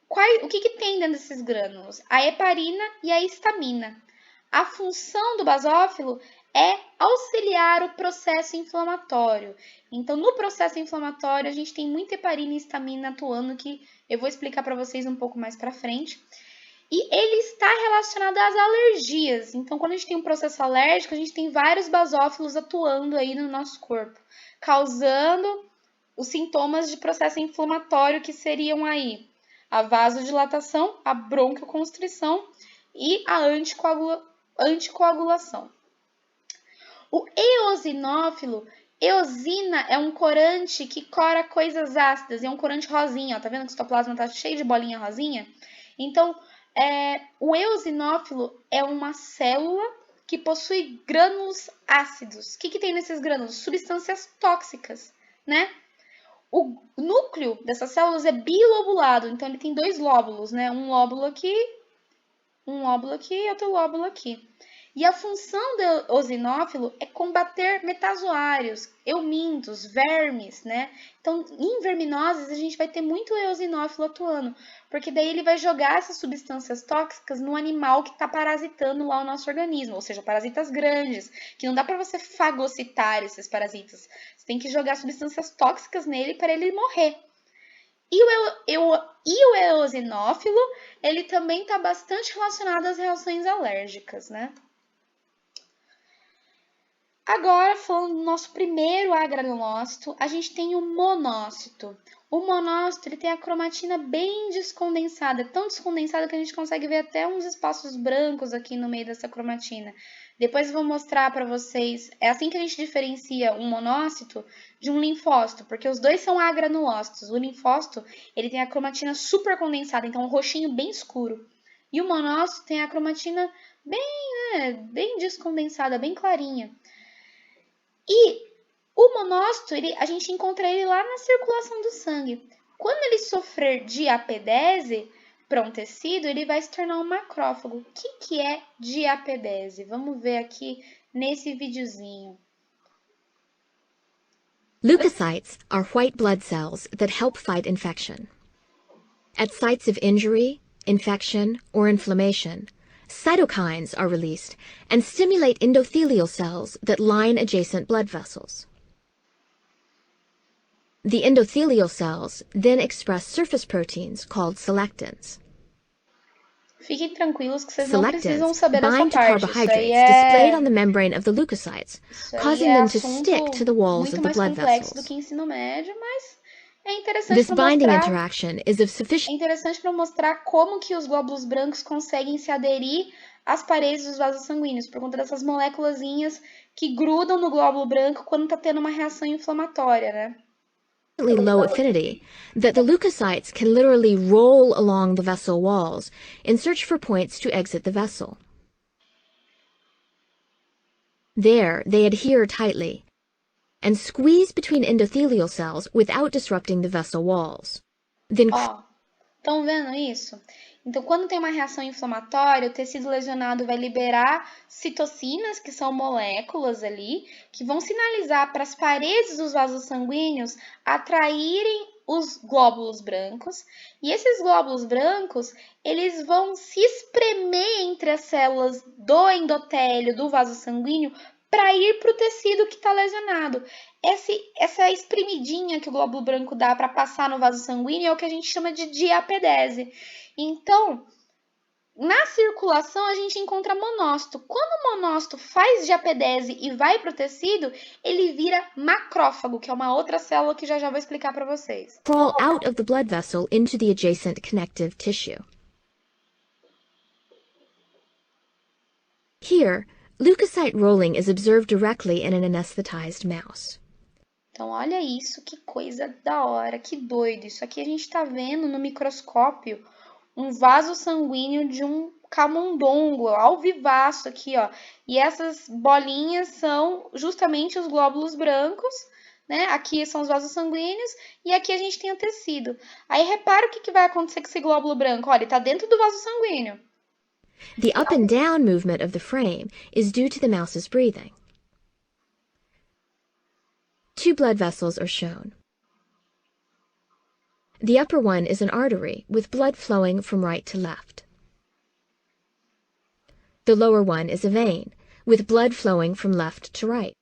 O que tem dentro desses grânulos? A heparina e a histamina. A função do basófilo é auxiliar o processo inflamatório. Então, no processo inflamatório, a gente tem muita heparina e histamina atuando, que eu vou explicar para vocês um pouco mais para frente. E ele está relacionado às alergias. Então, quando a gente tem um processo alérgico, a gente tem vários basófilos atuando aí no nosso corpo, causando os sintomas de processo inflamatório, que seriam aí a vasodilatação, a bronquioconstrição e a anticoagulação. O eosinófilo, eosina é um corante que cora coisas ácidas, e é um corante rosinha, ó, tá vendo que o citoplasma tá cheio de bolinha rosinha? Então, o eosinófilo é uma célula que possui grânulos ácidos. O que tem nesses grânulos? Substâncias tóxicas, né? O núcleo dessas células é bilobulado, então ele tem dois lóbulos, né? Um lóbulo aqui e outro lóbulo aqui. E a função do eosinófilo é combater metazoários, eumintos, vermes, né? Então, em verminoses, a gente vai ter muito eosinófilo atuando, porque daí ele vai jogar essas substâncias tóxicas no animal que está parasitando lá o nosso organismo, ou seja, parasitas grandes, que não dá para você fagocitar esses parasitas. Você tem que jogar substâncias tóxicas nele para ele morrer. E o eosinófilo, ele também está bastante relacionado às reações alérgicas, né? Agora, falando do nosso primeiro agranulócito, a gente tem o monócito. O monócito, ele tem a cromatina bem descondensada, tão descondensada que a gente consegue ver até uns espaços brancos aqui no meio dessa cromatina. Depois eu vou mostrar para vocês, é assim que a gente diferencia um monócito de um linfócito, porque os dois são agranulócitos. O linfócito, ele tem a cromatina super condensada, então um roxinho bem escuro. E o monócito tem a cromatina bem descondensada, bem clarinha. E o monócito, a gente encontra ele lá na circulação do sangue. Quando ele sofrer diapedese para um tecido, ele vai se tornar um macrófago. O que é diapedese? Vamos ver aqui nesse videozinho. Leukocytes are white blood cells that help fight infection. At sites of injury, infection, or inflammation, cytokines are released and stimulate endothelial cells that line adjacent blood vessels. The endothelial cells then express surface proteins called selectins. Fiquem tranquilos que vocês não precisam Selectins saber dessa bind to parte. carbohydrates displayed on the membrane of the leukocytes, causing them to stick to the walls muito of the mais blood complexo do vessels. que ensino médio, mas é interessante This para binding mostrar interaction is of sufficient como que os glóbulos brancos conseguem se aderir às paredes dos vasos sanguíneos, por conta dessas moléculazinhas que grudam no glóbulo branco quando está tendo uma reação inflamatória, né? low affinity that the leukocytes can literally roll along the vessel walls in search for points to exit the vessel. There, they adhere tightly and squeeze between endothelial cells without disrupting the vessel walls. Then Ó, estão vendo isso? Então, quando tem uma reação inflamatória, o tecido lesionado vai liberar citocinas, que são moléculas ali, que vão sinalizar para as paredes dos vasos sanguíneos atraírem os glóbulos brancos. E esses glóbulos brancos, eles vão se espremer entre as células do endotélio do vaso sanguíneo para ir para o tecido que está lesionado. Essa espremidinha que o glóbulo branco dá para passar no vaso sanguíneo é o que a gente chama de diapedese. Então, na circulação, a gente encontra monócito. Quando o monócito faz diapedese e vai para o tecido, ele vira macrófago, que é uma outra célula que já vou explicar para vocês. Crawl out of the blood vessel into the adjacent connective tissue. Here, leukocyte rolling is observed directly in an anesthetized mouse. Então, olha isso, que coisa da hora, que doido. Isso aqui a gente está vendo no microscópio um vaso sanguíneo de um camundongo, ao vivaço aqui, ó. E essas bolinhas são justamente os glóbulos brancos, né? Aqui são os vasos sanguíneos e aqui a gente tem o tecido. Aí repara o que vai acontecer com esse glóbulo branco. Olha, ele tá dentro do vaso sanguíneo. The up and down movement of the frame is due to the mouse's breathing. Two blood vessels are shown. The upper one is an artery with blood flowing from right to left. The lower one is a vein with blood flowing from left to right.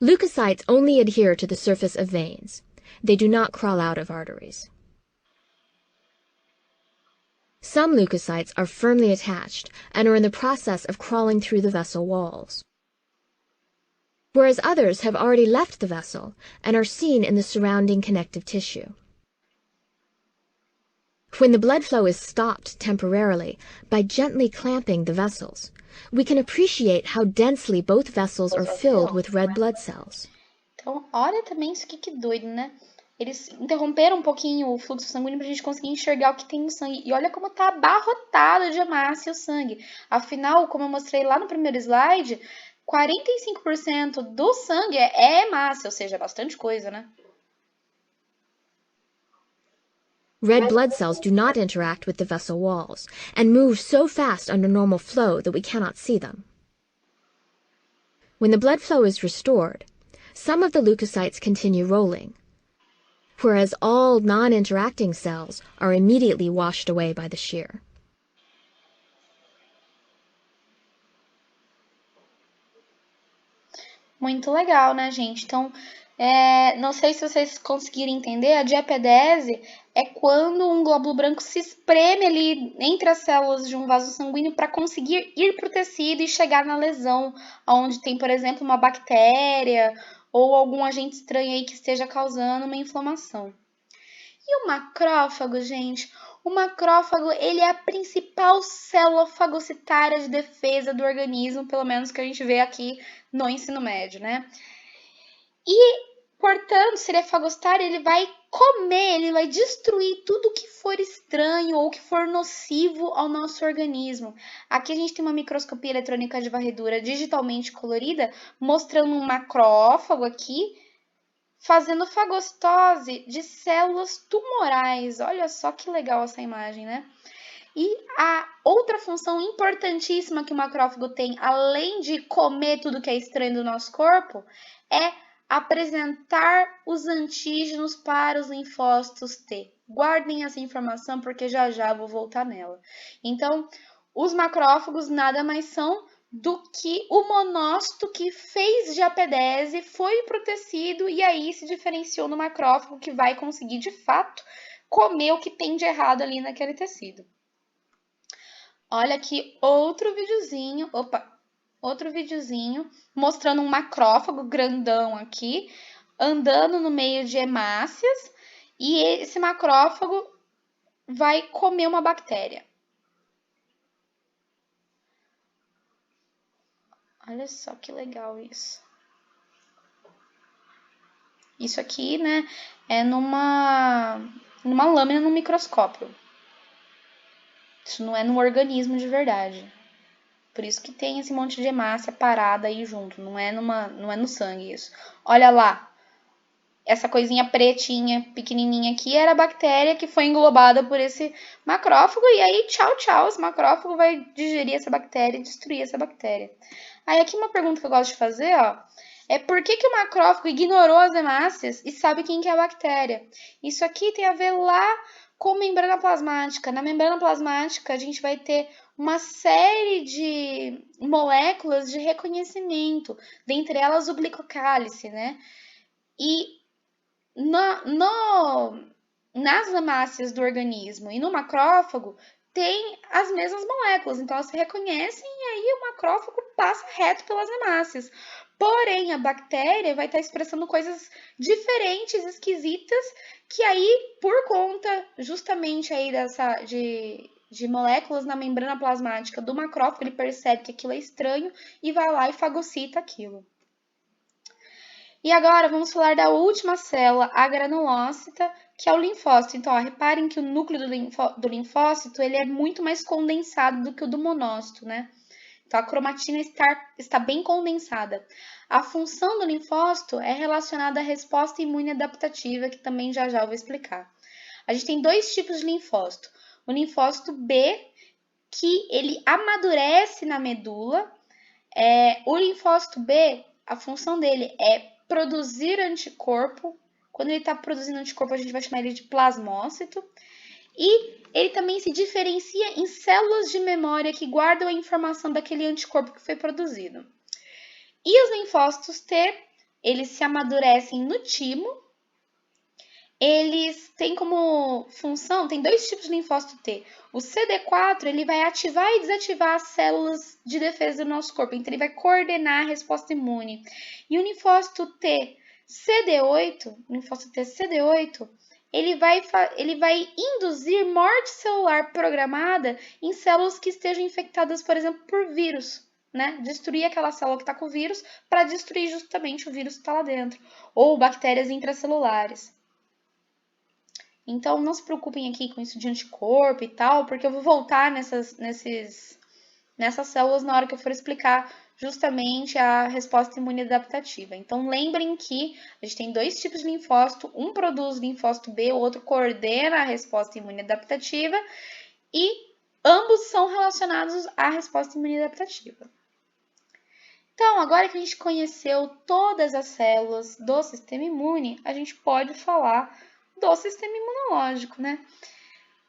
Leukocytes only adhere to the surface of veins. They do not crawl out of arteries. Some leukocytes are firmly attached and are in the process of crawling through the vessel walls, whereas others have already left the vessel and are seen in the surrounding connective tissue. When the blood flow is stopped temporarily by gently clamping the vessels, we can appreciate how densely both vessels are filled with red blood cells. Então, olha também isso aqui, que doido, né? Eles interromperam um pouquinho o fluxo sanguíneo para a gente conseguir enxergar o que tem no sangue. E olha como tá abarrotado de hemácia o sangue. Afinal, como eu mostrei lá no primeiro slide, 45% do sangue é hemácia, ou seja, bastante coisa, né? Red blood cells do not interact with the vessel walls and move so fast under normal flow that we cannot see them. When the blood flow is restored, some of the leukocytes continue rolling, whereas all non-interacting cells are immediately washed away by the shear. Muito legal, né, gente? Então, não sei se vocês conseguiram entender, a diapedese é quando um glóbulo branco se espreme ali entre as células de um vaso sanguíneo para conseguir ir para o tecido e chegar na lesão, onde tem, por exemplo, uma bactéria ou algum agente estranho aí que esteja causando uma inflamação. E o macrófago, gente? O macrófago, ele é a principal célula fagocitária de defesa do organismo, pelo menos que a gente vê aqui no ensino médio, né? E, portanto, se ele é fagocitário, ele vai comer, ele vai destruir tudo que for estranho ou que for nocivo ao nosso organismo. Aqui a gente tem uma microscopia eletrônica de varredura digitalmente colorida, mostrando um macrófago aqui, fazendo fagocitose de células tumorais. Olha só que legal essa imagem, né? E a outra função importantíssima que o macrófago tem, além de comer tudo que é estranho do nosso corpo, é apresentar os antígenos para os linfócitos T. Guardem essa informação porque já vou voltar nela. Então, os macrófagos nada mais são do que o monócito que fez diapedese, foi para o tecido e aí se diferenciou no macrófago que vai conseguir, de fato, comer o que tem de errado ali naquele tecido. Olha aqui outro videozinho, mostrando um macrófago grandão aqui, andando no meio de hemácias, e esse macrófago vai comer uma bactéria. Olha só que legal isso. Isso aqui, né, é numa lâmina no microscópio. Isso não é num organismo de verdade. Por isso que tem esse monte de hemácia parada aí junto. Não é no sangue isso. Olha lá. Essa coisinha pretinha, pequenininha aqui, era a bactéria que foi englobada por esse macrófago. E aí, tchau, tchau, esse macrófago vai digerir essa bactéria e destruir essa bactéria. Aí, aqui uma pergunta que eu gosto de fazer, ó. É por que o macrófago ignorou as hemácias e sabe quem que é a bactéria? Isso aqui tem a ver lá com membrana plasmática. Na membrana plasmática, a gente vai ter uma série de moléculas de reconhecimento, dentre elas o glicocálice, né? E nas hemácias do organismo e no macrófago tem as mesmas moléculas, então elas se reconhecem e aí o macrófago passa reto pelas hemácias. Porém, a bactéria vai estar expressando coisas diferentes, esquisitas, que aí, por conta justamente aí de moléculas na membrana plasmática do macrófago, ele percebe que aquilo é estranho e vai lá e fagocita aquilo. E agora vamos falar da última célula, a granulócita, que é o linfócito. Então, ó, reparem que o núcleo do linfócito ele é muito mais condensado do que o do monócito, né? Então, a cromatina está bem condensada. A função do linfócito é relacionada à resposta imune adaptativa, que também já eu vou explicar. A gente tem dois tipos de linfócito. O linfócito B, que ele amadurece na medula. O linfócito B, a função dele é produzir anticorpo. Quando ele está produzindo anticorpo, a gente vai chamar ele de plasmócito. E ele também se diferencia em células de memória que guardam a informação daquele anticorpo que foi produzido. E os linfócitos T, eles se amadurecem no timo. Eles têm como função, tem dois tipos de linfócito T. O CD4, ele vai ativar e desativar as células de defesa do nosso corpo. Então, ele vai coordenar a resposta imune. E o linfócito T CD8, ele vai induzir morte celular programada em células que estejam infectadas, por exemplo, por vírus, né? Destruir aquela célula que está com o vírus para destruir justamente o vírus que está lá dentro. Ou bactérias intracelulares. Então, não se preocupem aqui com isso de anticorpo e tal, porque eu vou voltar nessas células na hora que eu for explicar justamente a resposta imune adaptativa. Então, lembrem que a gente tem dois tipos de linfócito, um produz linfócito B, o outro coordena a resposta imune adaptativa, e ambos são relacionados à resposta imune adaptativa. Então, agora que a gente conheceu todas as células do sistema imune, a gente pode falar do sistema imunológico, né?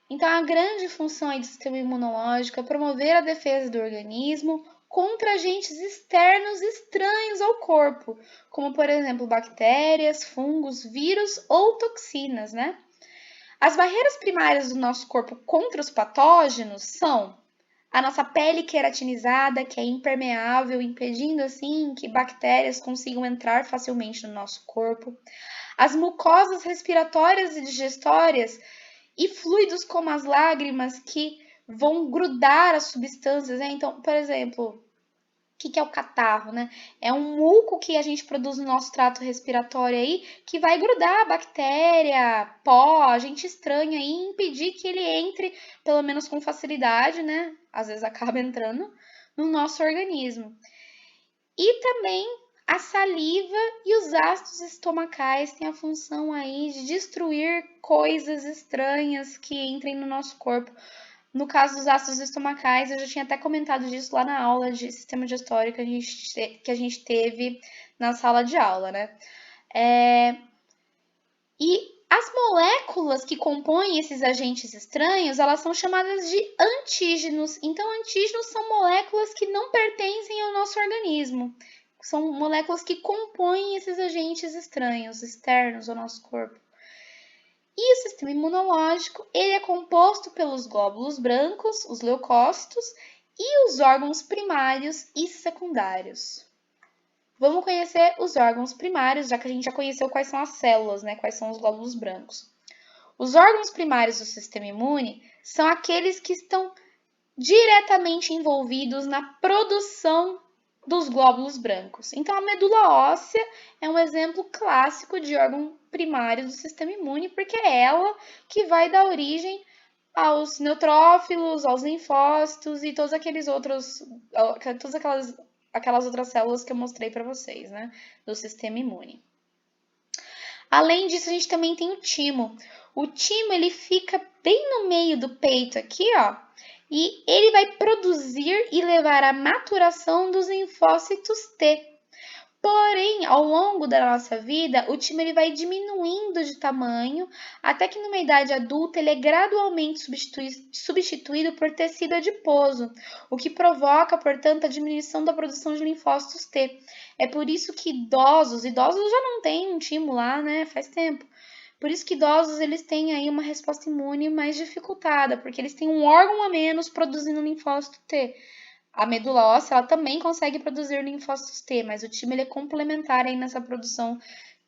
Então, a grande função aí do sistema imunológico é promover a defesa do organismo contra agentes externos estranhos ao corpo, como, por exemplo, bactérias, fungos, vírus ou toxinas, né? As barreiras primárias do nosso corpo contra os patógenos são a nossa pele queratinizada, que é impermeável, impedindo, assim, que bactérias consigam entrar facilmente no nosso corpo. As mucosas respiratórias e digestórias e fluidos como as lágrimas que vão grudar as substâncias, né? Então, por exemplo, o que é o catarro, né? É um muco que a gente produz no nosso trato respiratório aí, que vai grudar bactéria, pó, agente estranho aí, e impedir que ele entre, pelo menos com facilidade, né? Às vezes acaba entrando no nosso organismo. E também a saliva e os ácidos estomacais têm a função aí de destruir coisas estranhas que entrem no nosso corpo. No caso dos ácidos estomacais, eu já tinha até comentado disso lá na aula de sistema digestório que a gente teve na sala de aula, né? E as moléculas que compõem esses agentes estranhos, elas são chamadas de antígenos. Então, antígenos são moléculas que não pertencem ao nosso organismo. São moléculas que compõem esses agentes estranhos, externos ao nosso corpo. E o sistema imunológico, ele é composto pelos glóbulos brancos, os leucócitos, e os órgãos primários e secundários. Vamos conhecer os órgãos primários, já que a gente já conheceu quais são as células, né? Quais são os glóbulos brancos. Os órgãos primários do sistema imune são aqueles que estão diretamente envolvidos na produção dos glóbulos brancos. Então, a medula óssea é um exemplo clássico de órgão primário do sistema imune, porque é ela que vai dar origem aos neutrófilos, aos linfócitos e todas aquelas outras células que eu mostrei para vocês, né, do sistema imune. Além disso, a gente também tem o timo. O timo, ele fica bem no meio do peito aqui, ó, e ele vai produzir e levar à maturação dos linfócitos T. Porém, ao longo da nossa vida, o timo ele vai diminuindo de tamanho, até que numa idade adulta ele é gradualmente substituído por tecido adiposo, o que provoca, portanto, a diminuição da produção de linfócitos T. É por isso que idosos já não têm um timo lá, né, faz tempo. Por isso que idosos eles têm aí uma resposta imune mais dificultada, porque eles têm um órgão a menos produzindo linfócito T. A medula óssea ela também consegue produzir linfócitos T, mas o timo ele é complementar aí nessa produção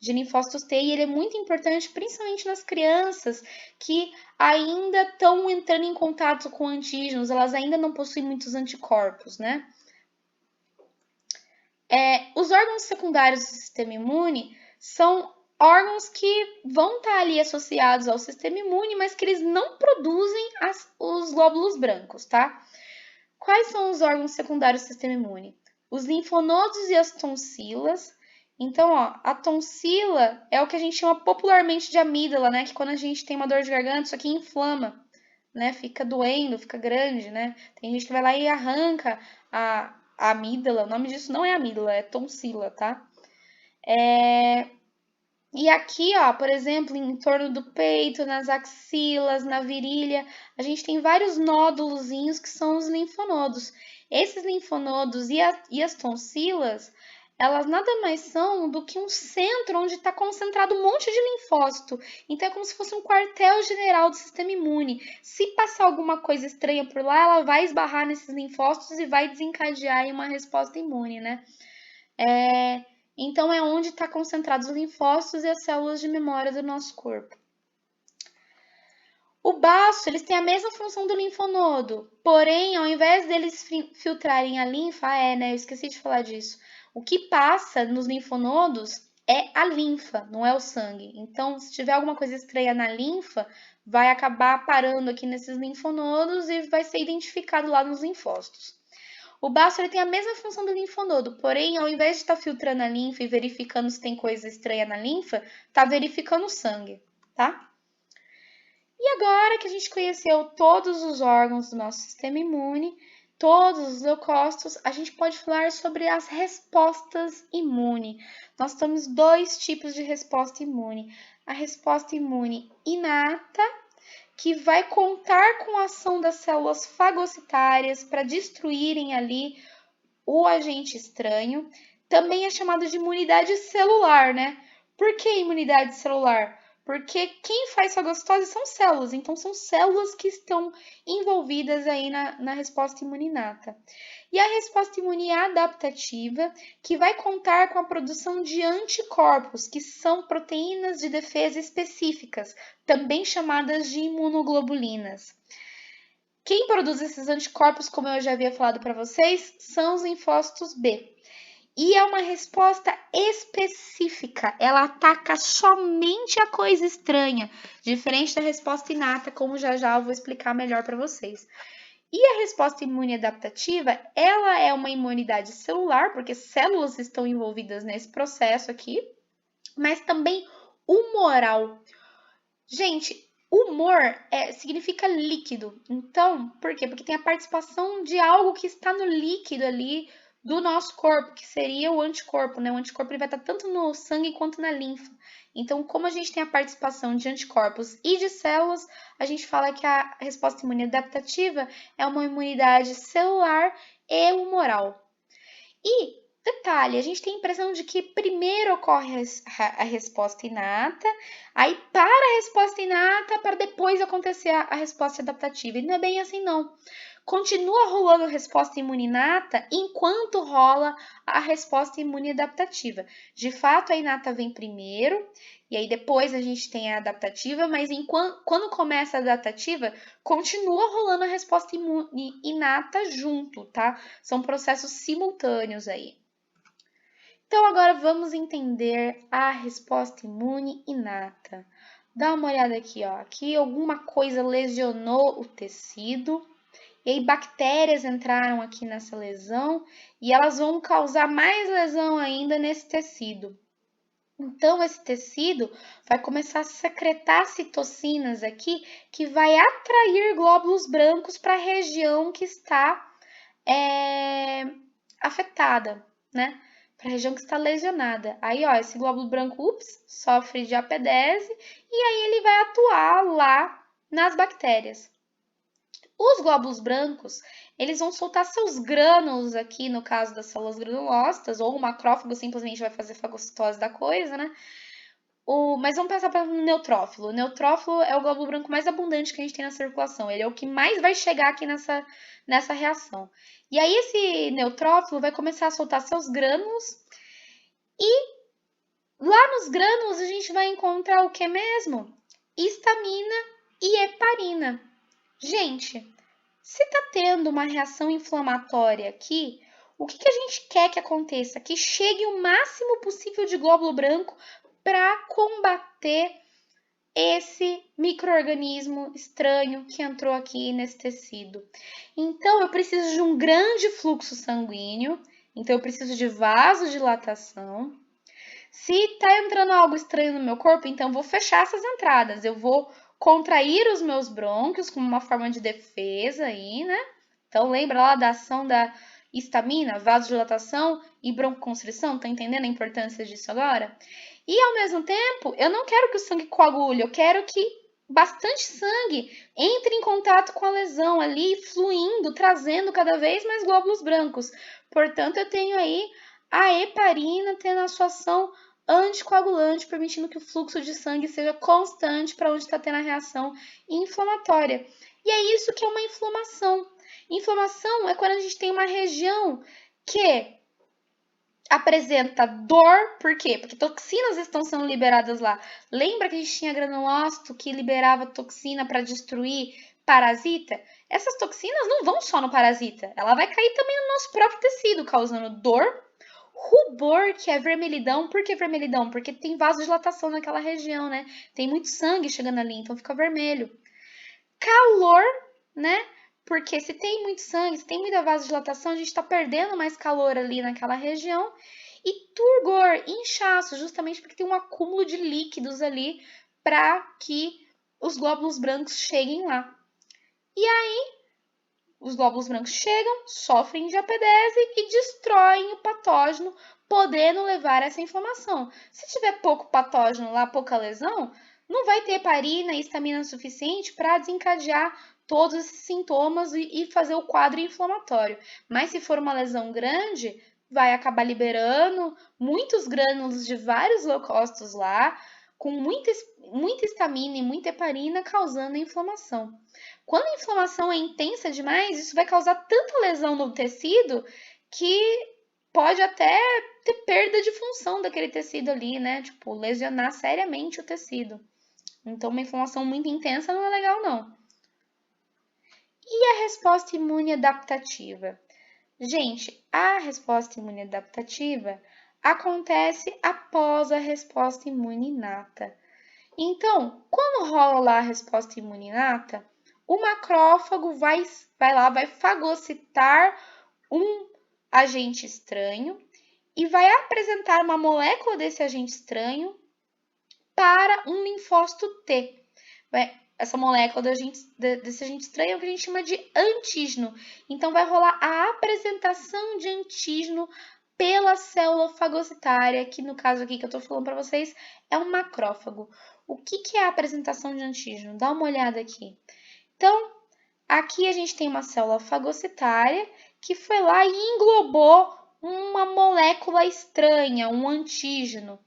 de linfócitos T e ele é muito importante principalmente nas crianças que ainda estão entrando em contato com antígenos, elas ainda não possuem muitos anticorpos, né? Os órgãos secundários do sistema imune são órgãos que vão estar ali associados ao sistema imune, mas que eles não produzem os glóbulos brancos, tá? Quais são os órgãos secundários do sistema imune? Os linfonodos e as tonsilas. Então, ó, a tonsila é o que a gente chama popularmente de amígdala, né? Que quando a gente tem uma dor de garganta, isso aqui inflama, né? Fica doendo, fica grande, né? Tem gente que vai lá e arranca a amígdala. O nome disso não é amígdala, é tonsila, tá? E aqui, ó, por exemplo, em torno do peito, nas axilas, na virilha, a gente tem vários nódulozinhos que são os linfonodos. Esses linfonodos e as tonsilas, elas nada mais são do que um centro onde está concentrado um monte de linfócito. Então, é como se fosse um quartel-general do sistema imune. Se passar alguma coisa estranha por lá, ela vai esbarrar nesses linfócitos e vai desencadear aí uma resposta imune, né? Então, é onde está concentrados os linfócitos e as células de memória do nosso corpo. O baço, eles têm a mesma função do linfonodo, porém, ao invés deles filtrarem a linfa, eu esqueci de falar disso. O que passa nos linfonodos é a linfa, não é o sangue. Então, se tiver alguma coisa estranha na linfa, vai acabar parando aqui nesses linfonodos e vai ser identificado lá nos linfócitos. O baço ele tem a mesma função do linfonodo, porém, ao invés de estar filtrando a linfa e verificando se tem coisa estranha na linfa, está verificando o sangue, tá? E agora que a gente conheceu todos os órgãos do nosso sistema imune, todos os leucócitos, a gente pode falar sobre as respostas imunes. Nós temos dois tipos de resposta imune. A resposta imune inata, que vai contar com a ação das células fagocitárias para destruírem ali o agente estranho. Também é chamado de imunidade celular, né? Por que imunidade celular? Porque quem faz fagocitose são células, então são células que estão envolvidas aí na resposta imune inata. E a resposta imune adaptativa, que vai contar com a produção de anticorpos, que são proteínas de defesa específicas, também chamadas de imunoglobulinas. Quem produz esses anticorpos, como eu já havia falado para vocês, são os linfócitos B. E é uma resposta específica, ela ataca somente a coisa estranha, diferente da resposta inata, como já eu vou explicar melhor para vocês. E a resposta imune adaptativa, ela é uma imunidade celular, porque células estão envolvidas nesse processo aqui, mas também humoral. Gente, humor significa líquido. Então, por quê? Porque tem a participação de algo que está no líquido ali do nosso corpo, que seria o anticorpo, né? O anticorpo ele vai estar tanto no sangue quanto na linfa. Então, como a gente tem a participação de anticorpos e de células, a gente fala que a resposta imune adaptativa é uma imunidade celular e humoral. E Detalhe, a gente tem a impressão de que primeiro ocorre a resposta inata, aí para a resposta inata para depois acontecer a resposta adaptativa. E não é bem assim, não. Continua rolando a resposta imune inata enquanto rola a resposta imune adaptativa. De fato, a inata vem primeiro, e aí depois a gente tem a adaptativa, mas quando começa a adaptativa, continua rolando a resposta imune inata junto, tá? São processos simultâneos aí. Então, agora vamos entender a resposta imune inata. Dá uma olhada aqui, ó. Aqui alguma coisa lesionou o tecido, e aí bactérias entraram aqui nessa lesão, e elas vão causar mais lesão ainda nesse tecido. Então, esse tecido vai começar a secretar citocinas aqui, que vai atrair glóbulos brancos para a região que está afetada, né? Para a região que está lesionada. Aí, ó, esse glóbulo branco, sofre de apedese e aí ele vai atuar lá nas bactérias. Os glóbulos brancos, eles vão soltar seus grânulos aqui, no caso das células granulócitas, ou o macrófago simplesmente vai fazer fagocitose da coisa, né? Mas vamos passar para o neutrófilo. O neutrófilo é o glóbulo branco mais abundante que a gente tem na circulação. Ele é o que mais vai chegar aqui nessa reação. E aí esse neutrófilo vai começar a soltar seus grânulos e lá nos grânulos a gente vai encontrar o que mesmo? Histamina e heparina. Gente, se tá tendo uma reação inflamatória aqui, o que a gente quer que aconteça? Que chegue o máximo possível de glóbulo branco para combater esse micro-organismo estranho que entrou aqui nesse tecido. Então, eu preciso de um grande fluxo sanguíneo, então eu preciso de vasodilatação. Se está entrando algo estranho no meu corpo, então eu vou fechar essas entradas, eu vou contrair os meus brônquios como uma forma de defesa aí, né? Então, lembra lá da ação da histamina, vasodilatação e broncoconstrição? Tá entendendo a importância disso agora? E, ao mesmo tempo, eu não quero que o sangue coagule, eu quero que bastante sangue entre em contato com a lesão ali, fluindo, trazendo cada vez mais glóbulos brancos. Portanto, eu tenho aí a heparina tendo a sua ação anticoagulante, permitindo que o fluxo de sangue seja constante para onde está tendo a reação inflamatória. E é isso que é uma inflamação. Inflamação é quando a gente tem uma região que apresenta dor, por quê? Porque toxinas estão sendo liberadas lá. Lembra que a gente tinha granulócito que liberava toxina para destruir parasita? Essas toxinas não vão só no parasita, ela vai cair também no nosso próprio tecido, causando dor, rubor, que é vermelhidão. Por que vermelhidão? Porque tem vasodilatação naquela região, né? Tem muito sangue chegando ali, então fica vermelho. Calor, né? Porque se tem muito sangue, se tem muita vasodilatação, a gente está perdendo mais calor ali naquela região. E turgor, inchaço, justamente porque tem um acúmulo de líquidos ali para que os glóbulos brancos cheguem lá. E aí, os glóbulos brancos chegam, sofrem de apedese e destroem o patógeno, podendo levar a essa inflamação. Se tiver pouco patógeno lá, pouca lesão, não vai ter heparina e histamina suficiente para desencadear todos esses sintomas e fazer o quadro inflamatório. Mas se for uma lesão grande, vai acabar liberando muitos grânulos de vários leucócitos lá, com muita histamina e muita heparina, causando inflamação. Quando a inflamação é intensa demais, isso vai causar tanta lesão no tecido que pode até ter perda de função daquele tecido ali, né? Tipo, lesionar seriamente o tecido. Então, uma inflamação muito intensa não é legal, não. E a resposta imune adaptativa? Gente, a resposta imune adaptativa acontece após a resposta imune inata. Então, quando rola lá a resposta imune inata, o macrófago vai fagocitar um agente estranho e vai apresentar uma molécula desse agente estranho para um linfócito T. Essa molécula desse agente estranho é o que a gente chama de antígeno. Então, vai rolar a apresentação de antígeno pela célula fagocitária, que no caso aqui que eu estou falando para vocês é um macrófago. O que é a apresentação de antígeno? Dá uma olhada aqui. Então, aqui a gente tem uma célula fagocitária que foi lá e englobou uma molécula estranha, um antígeno.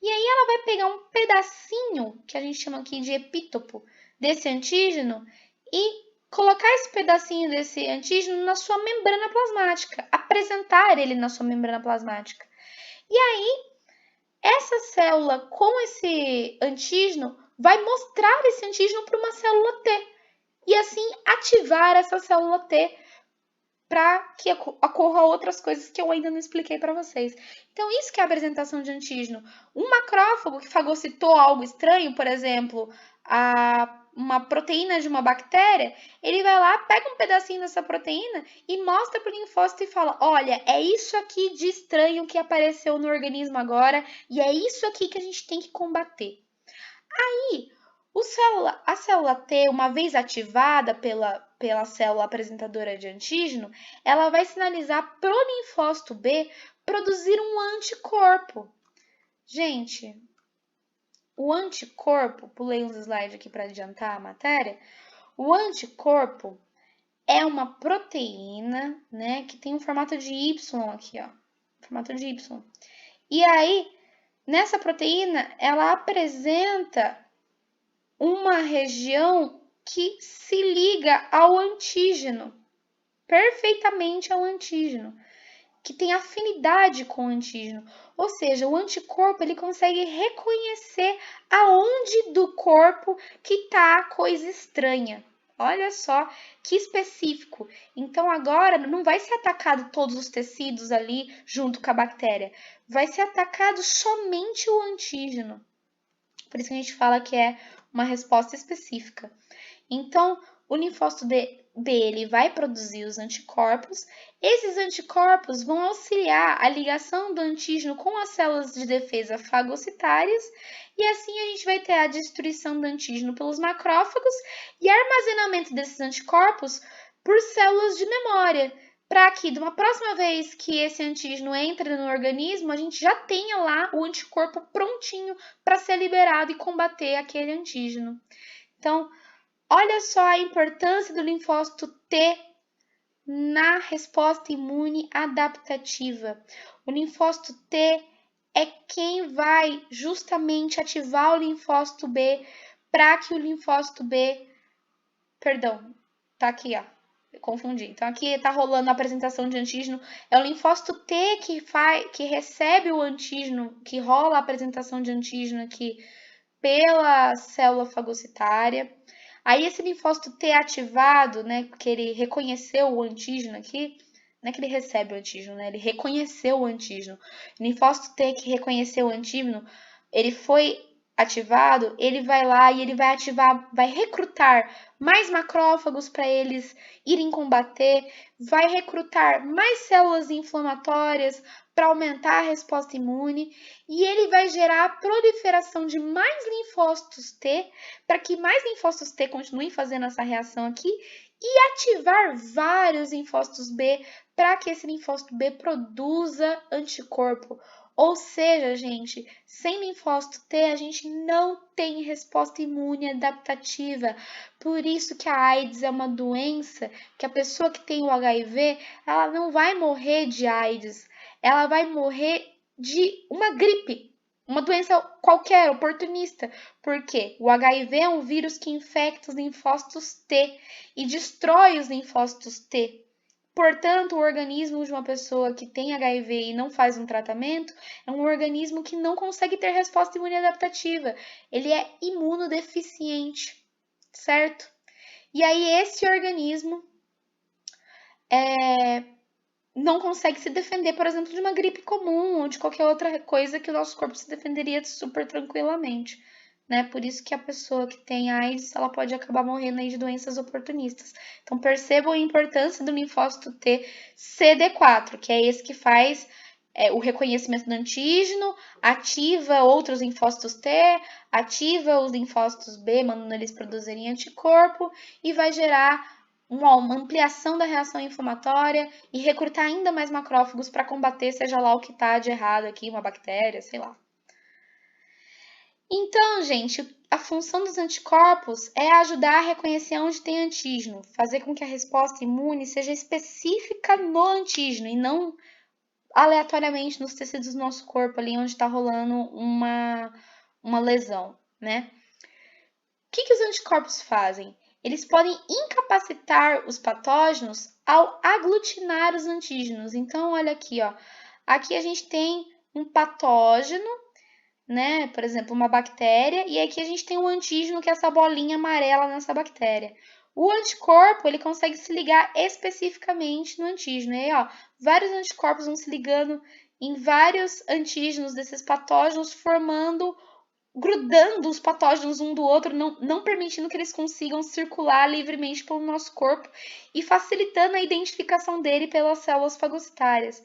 E aí ela vai pegar um pedacinho, que a gente chama aqui de epítopo, desse antígeno e colocar esse pedacinho desse antígeno na sua membrana plasmática, apresentar ele na sua membrana plasmática. E aí, essa célula com esse antígeno vai mostrar esse antígeno para uma célula T e assim ativar essa célula T para que ocorra outras coisas que eu ainda não expliquei para vocês. Então, isso que é a apresentação de antígeno. Um macrófago que fagocitou algo estranho, por exemplo, uma proteína de uma bactéria, ele vai lá, pega um pedacinho dessa proteína e mostra para o linfócito e fala: olha, é isso aqui de estranho que apareceu no organismo agora e é isso aqui que a gente tem que combater. Aí, a célula T, uma vez ativada pela célula apresentadora de antígeno, ela vai sinalizar para o linfócito B produzir um anticorpo. Gente, o anticorpo, pulei uns slides aqui para adiantar a matéria, o anticorpo é uma proteína, né, que tem um formato de Y aqui, ó, formato de Y. E aí, nessa proteína, ela apresenta uma região que se liga ao antígeno, perfeitamente ao antígeno, que tem afinidade com o antígeno. Ou seja, o anticorpo ele consegue reconhecer aonde do corpo que está a coisa estranha. Olha só que específico. Então agora não vai ser atacado todos os tecidos ali junto com a bactéria. Vai ser atacado somente o antígeno. Por isso que a gente fala que é uma resposta específica. Então, o linfócito B ele vai produzir os anticorpos. Esses anticorpos vão auxiliar a ligação do antígeno com as células de defesa fagocitárias e assim a gente vai ter a destruição do antígeno pelos macrófagos e armazenamento desses anticorpos por células de memória, para que, de uma próxima vez que esse antígeno entra no organismo, a gente já tenha lá o anticorpo prontinho para ser liberado e combater aquele antígeno. Então, olha só a importância do linfócito T na resposta imune adaptativa. O linfócito T é quem vai justamente ativar o linfócito B para que o linfócito B... Perdão, tá aqui, ó. Eu confundi. Então, aqui está rolando a apresentação de antígeno. É o linfócito T que recebe o antígeno, que rola a apresentação de antígeno aqui pela célula fagocitária. Aí, esse linfócito T ativado, né, que ele reconheceu o antígeno aqui, não é que ele recebe o antígeno, né, ele reconheceu o antígeno. O linfócito T que reconheceu o antígeno, ele foi ativado, ele vai lá e ele vai ativar, vai recrutar mais macrófagos para eles irem combater, vai recrutar mais células inflamatórias para aumentar a resposta imune e ele vai gerar a proliferação de mais linfócitos T para que mais linfócitos T continuem fazendo essa reação aqui e ativar vários linfócitos B para que esse linfócito B produza anticorpo. Ou seja, gente, sem linfócito T a gente não tem resposta imune adaptativa. Por isso que a AIDS é uma doença que a pessoa que tem o HIV, ela não vai morrer de AIDS, ela vai morrer de uma gripe, uma doença qualquer, oportunista. Por quê? O HIV é um vírus que infecta os linfócitos T e destrói os linfócitos T. Portanto, o organismo de uma pessoa que tem HIV e não faz um tratamento é um organismo que não consegue ter resposta imune adaptativa. Ele é imunodeficiente, certo? E aí esse organismo não consegue se defender, por exemplo, de uma gripe comum ou de qualquer outra coisa que o nosso corpo se defenderia super tranquilamente. Né? Por isso que a pessoa que tem AIDS, ela pode acabar morrendo aí de doenças oportunistas. Então, percebam a importância do linfócito T CD4, que é esse que faz o reconhecimento do antígeno, ativa outros linfócitos T, ativa os linfócitos B, mandando eles produzirem anticorpo, e vai gerar uma ampliação da reação inflamatória e recrutar ainda mais macrófagos para combater, seja lá o que está de errado aqui, uma bactéria, sei lá. Então, gente, a função dos anticorpos é ajudar a reconhecer onde tem antígeno, fazer com que a resposta imune seja específica no antígeno e não aleatoriamente nos tecidos do nosso corpo, ali onde está rolando uma lesão, né? O que os anticorpos fazem? Eles podem incapacitar os patógenos ao aglutinar os antígenos. Então, olha aqui, ó. Aqui a gente tem um patógeno, né? Por exemplo, uma bactéria, e aqui a gente tem um antígeno, que é essa bolinha amarela nessa bactéria. O anticorpo, ele consegue se ligar especificamente no antígeno. E aí, ó, vários anticorpos vão se ligando em vários antígenos desses patógenos, grudando os patógenos um do outro, não permitindo que eles consigam circular livremente pelo nosso corpo e facilitando a identificação dele pelas células fagocitárias.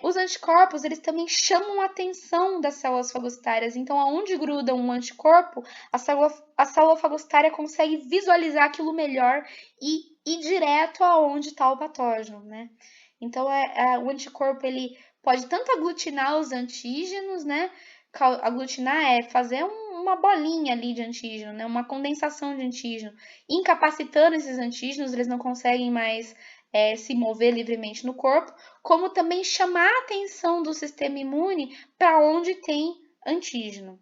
Os anticorpos, eles também chamam a atenção das células fagocitárias. Então, aonde gruda um anticorpo, a célula fagocitária consegue visualizar aquilo melhor e ir direto aonde está o patógeno, né? Então, o anticorpo, ele pode tanto aglutinar os antígenos, né? Aglutinar é fazer uma bolinha ali de antígeno, né? Uma condensação de antígeno. Incapacitando esses antígenos, eles não conseguem mais se mover livremente no corpo, como também chamar a atenção do sistema imune para onde tem antígeno.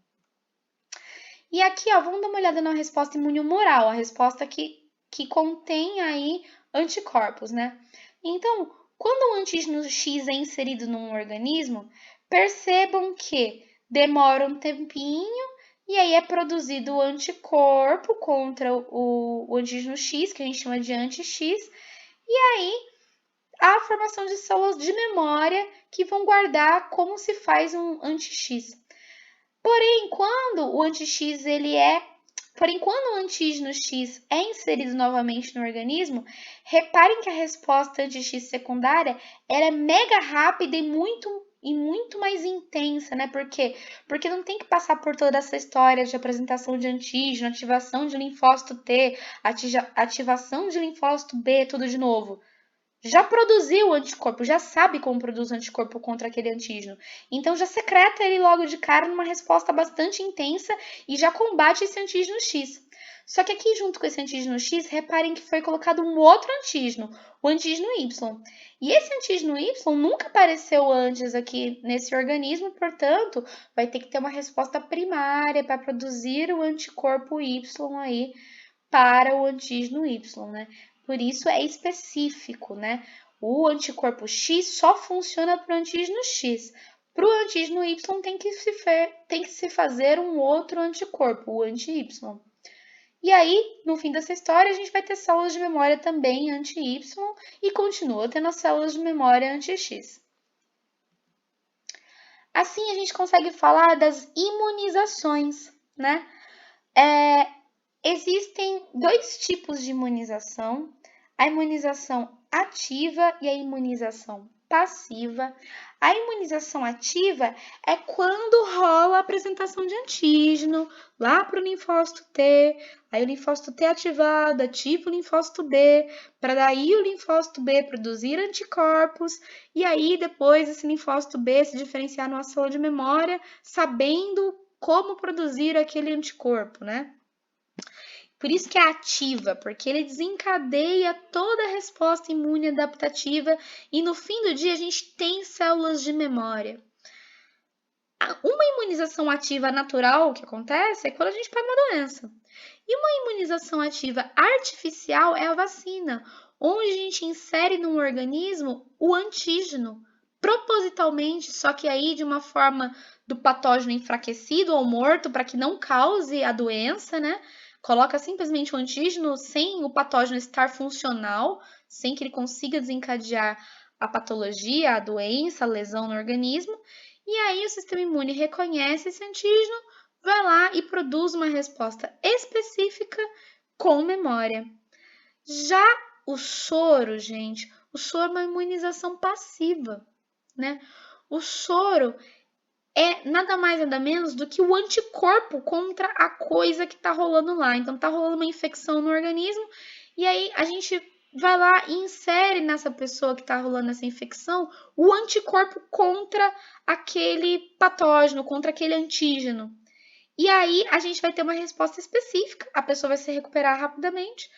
E aqui, ó, vamos dar uma olhada na resposta imune humoral, a resposta que contém aí anticorpos, né? Então, quando o antígeno X é inserido num organismo, percebam que demora um tempinho e aí é produzido o anticorpo contra o antígeno X, que a gente chama de anti-X, e aí há a formação de células de memória que vão guardar como se faz um anti-X. Porém, quando o anti-X quando o antígeno X é inserido novamente no organismo, reparem que a resposta anti-X secundária é mega rápida e muito mais intensa, né? Por quê? Porque não tem que passar por toda essa história de apresentação de antígeno, ativação de linfócito T, ativação de linfócito B, tudo de novo. Já produziu o anticorpo, já sabe como produz o anticorpo contra aquele antígeno. Então já secreta ele logo de cara numa resposta bastante intensa e já combate esse antígeno X. Só que aqui junto com esse antígeno X, reparem que foi colocado um outro antígeno, o antígeno Y. E esse antígeno Y nunca apareceu antes aqui nesse organismo, portanto, vai ter que ter uma resposta primária para produzir o anticorpo Y aí para o antígeno Y, né? Por isso é específico, né? O anticorpo X só funciona para o antígeno X. Para o antígeno Y tem que se fazer um outro anticorpo, o anti-Y. E aí, no fim dessa história, a gente vai ter células de memória também anti-Y e continua tendo as células de memória anti-X. Assim, a gente consegue falar das imunizações, né? Existem dois tipos de imunização, a imunização ativa e a imunização passiva. A imunização ativa é quando rola a apresentação de antígeno lá para o linfócito T, aí o linfócito T ativado, ativa o linfócito B, para daí o linfócito B produzir anticorpos, e aí depois esse linfócito B se diferenciar numa célula de memória, sabendo como produzir aquele anticorpo, né? Por isso que é ativa, porque ele desencadeia toda a resposta imune adaptativa e no fim do dia a gente tem células de memória. Uma imunização ativa natural que acontece é quando a gente pega uma doença. E uma imunização ativa artificial é a vacina, onde a gente insere no organismo o antígeno, propositalmente, só que aí de uma forma do patógeno enfraquecido ou morto, para que não cause a doença, né? Coloca simplesmente o antígeno sem o patógeno estar funcional, sem que ele consiga desencadear a patologia, a doença, a lesão no organismo. E aí o sistema imune reconhece esse antígeno, vai lá e produz uma resposta específica com memória. Já o soro, gente, o soro é uma imunização passiva, né? O soro é nada mais nada menos do que o anticorpo contra a coisa que está rolando lá. Então, está rolando uma infecção no organismo e aí a gente vai lá e insere nessa pessoa que está rolando essa infecção o anticorpo contra aquele patógeno, contra aquele antígeno. E aí a gente vai ter uma resposta específica, a pessoa vai se recuperar rapidamente.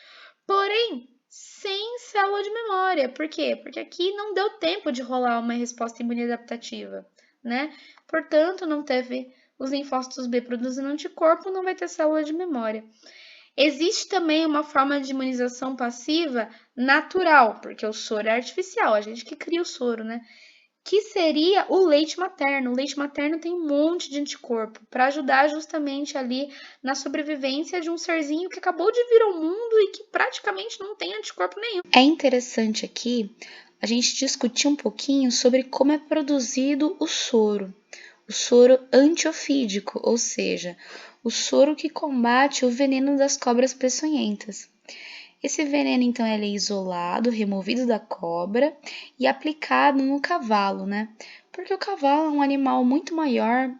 Porém, sem célula de memória. Por quê? Porque aqui não deu tempo de rolar uma resposta imunidaptativa, né? Portanto, não teve os linfócitos B produzindo anticorpo, não vai ter célula de memória. Existe também uma forma de imunização passiva natural, porque o soro é artificial, a gente que cria o soro, né? Que seria o leite materno. O leite materno tem um monte de anticorpo para ajudar justamente ali na sobrevivência de um serzinho que acabou de vir ao mundo e que praticamente não tem anticorpo nenhum. É interessante aqui a gente discutir um pouquinho sobre como é produzido o soro antiofídico, ou seja, o soro que combate o veneno das cobras peçonhentas. Esse veneno, então, ele é isolado, removido da cobra e aplicado no cavalo, né? Porque o cavalo é um animal muito maior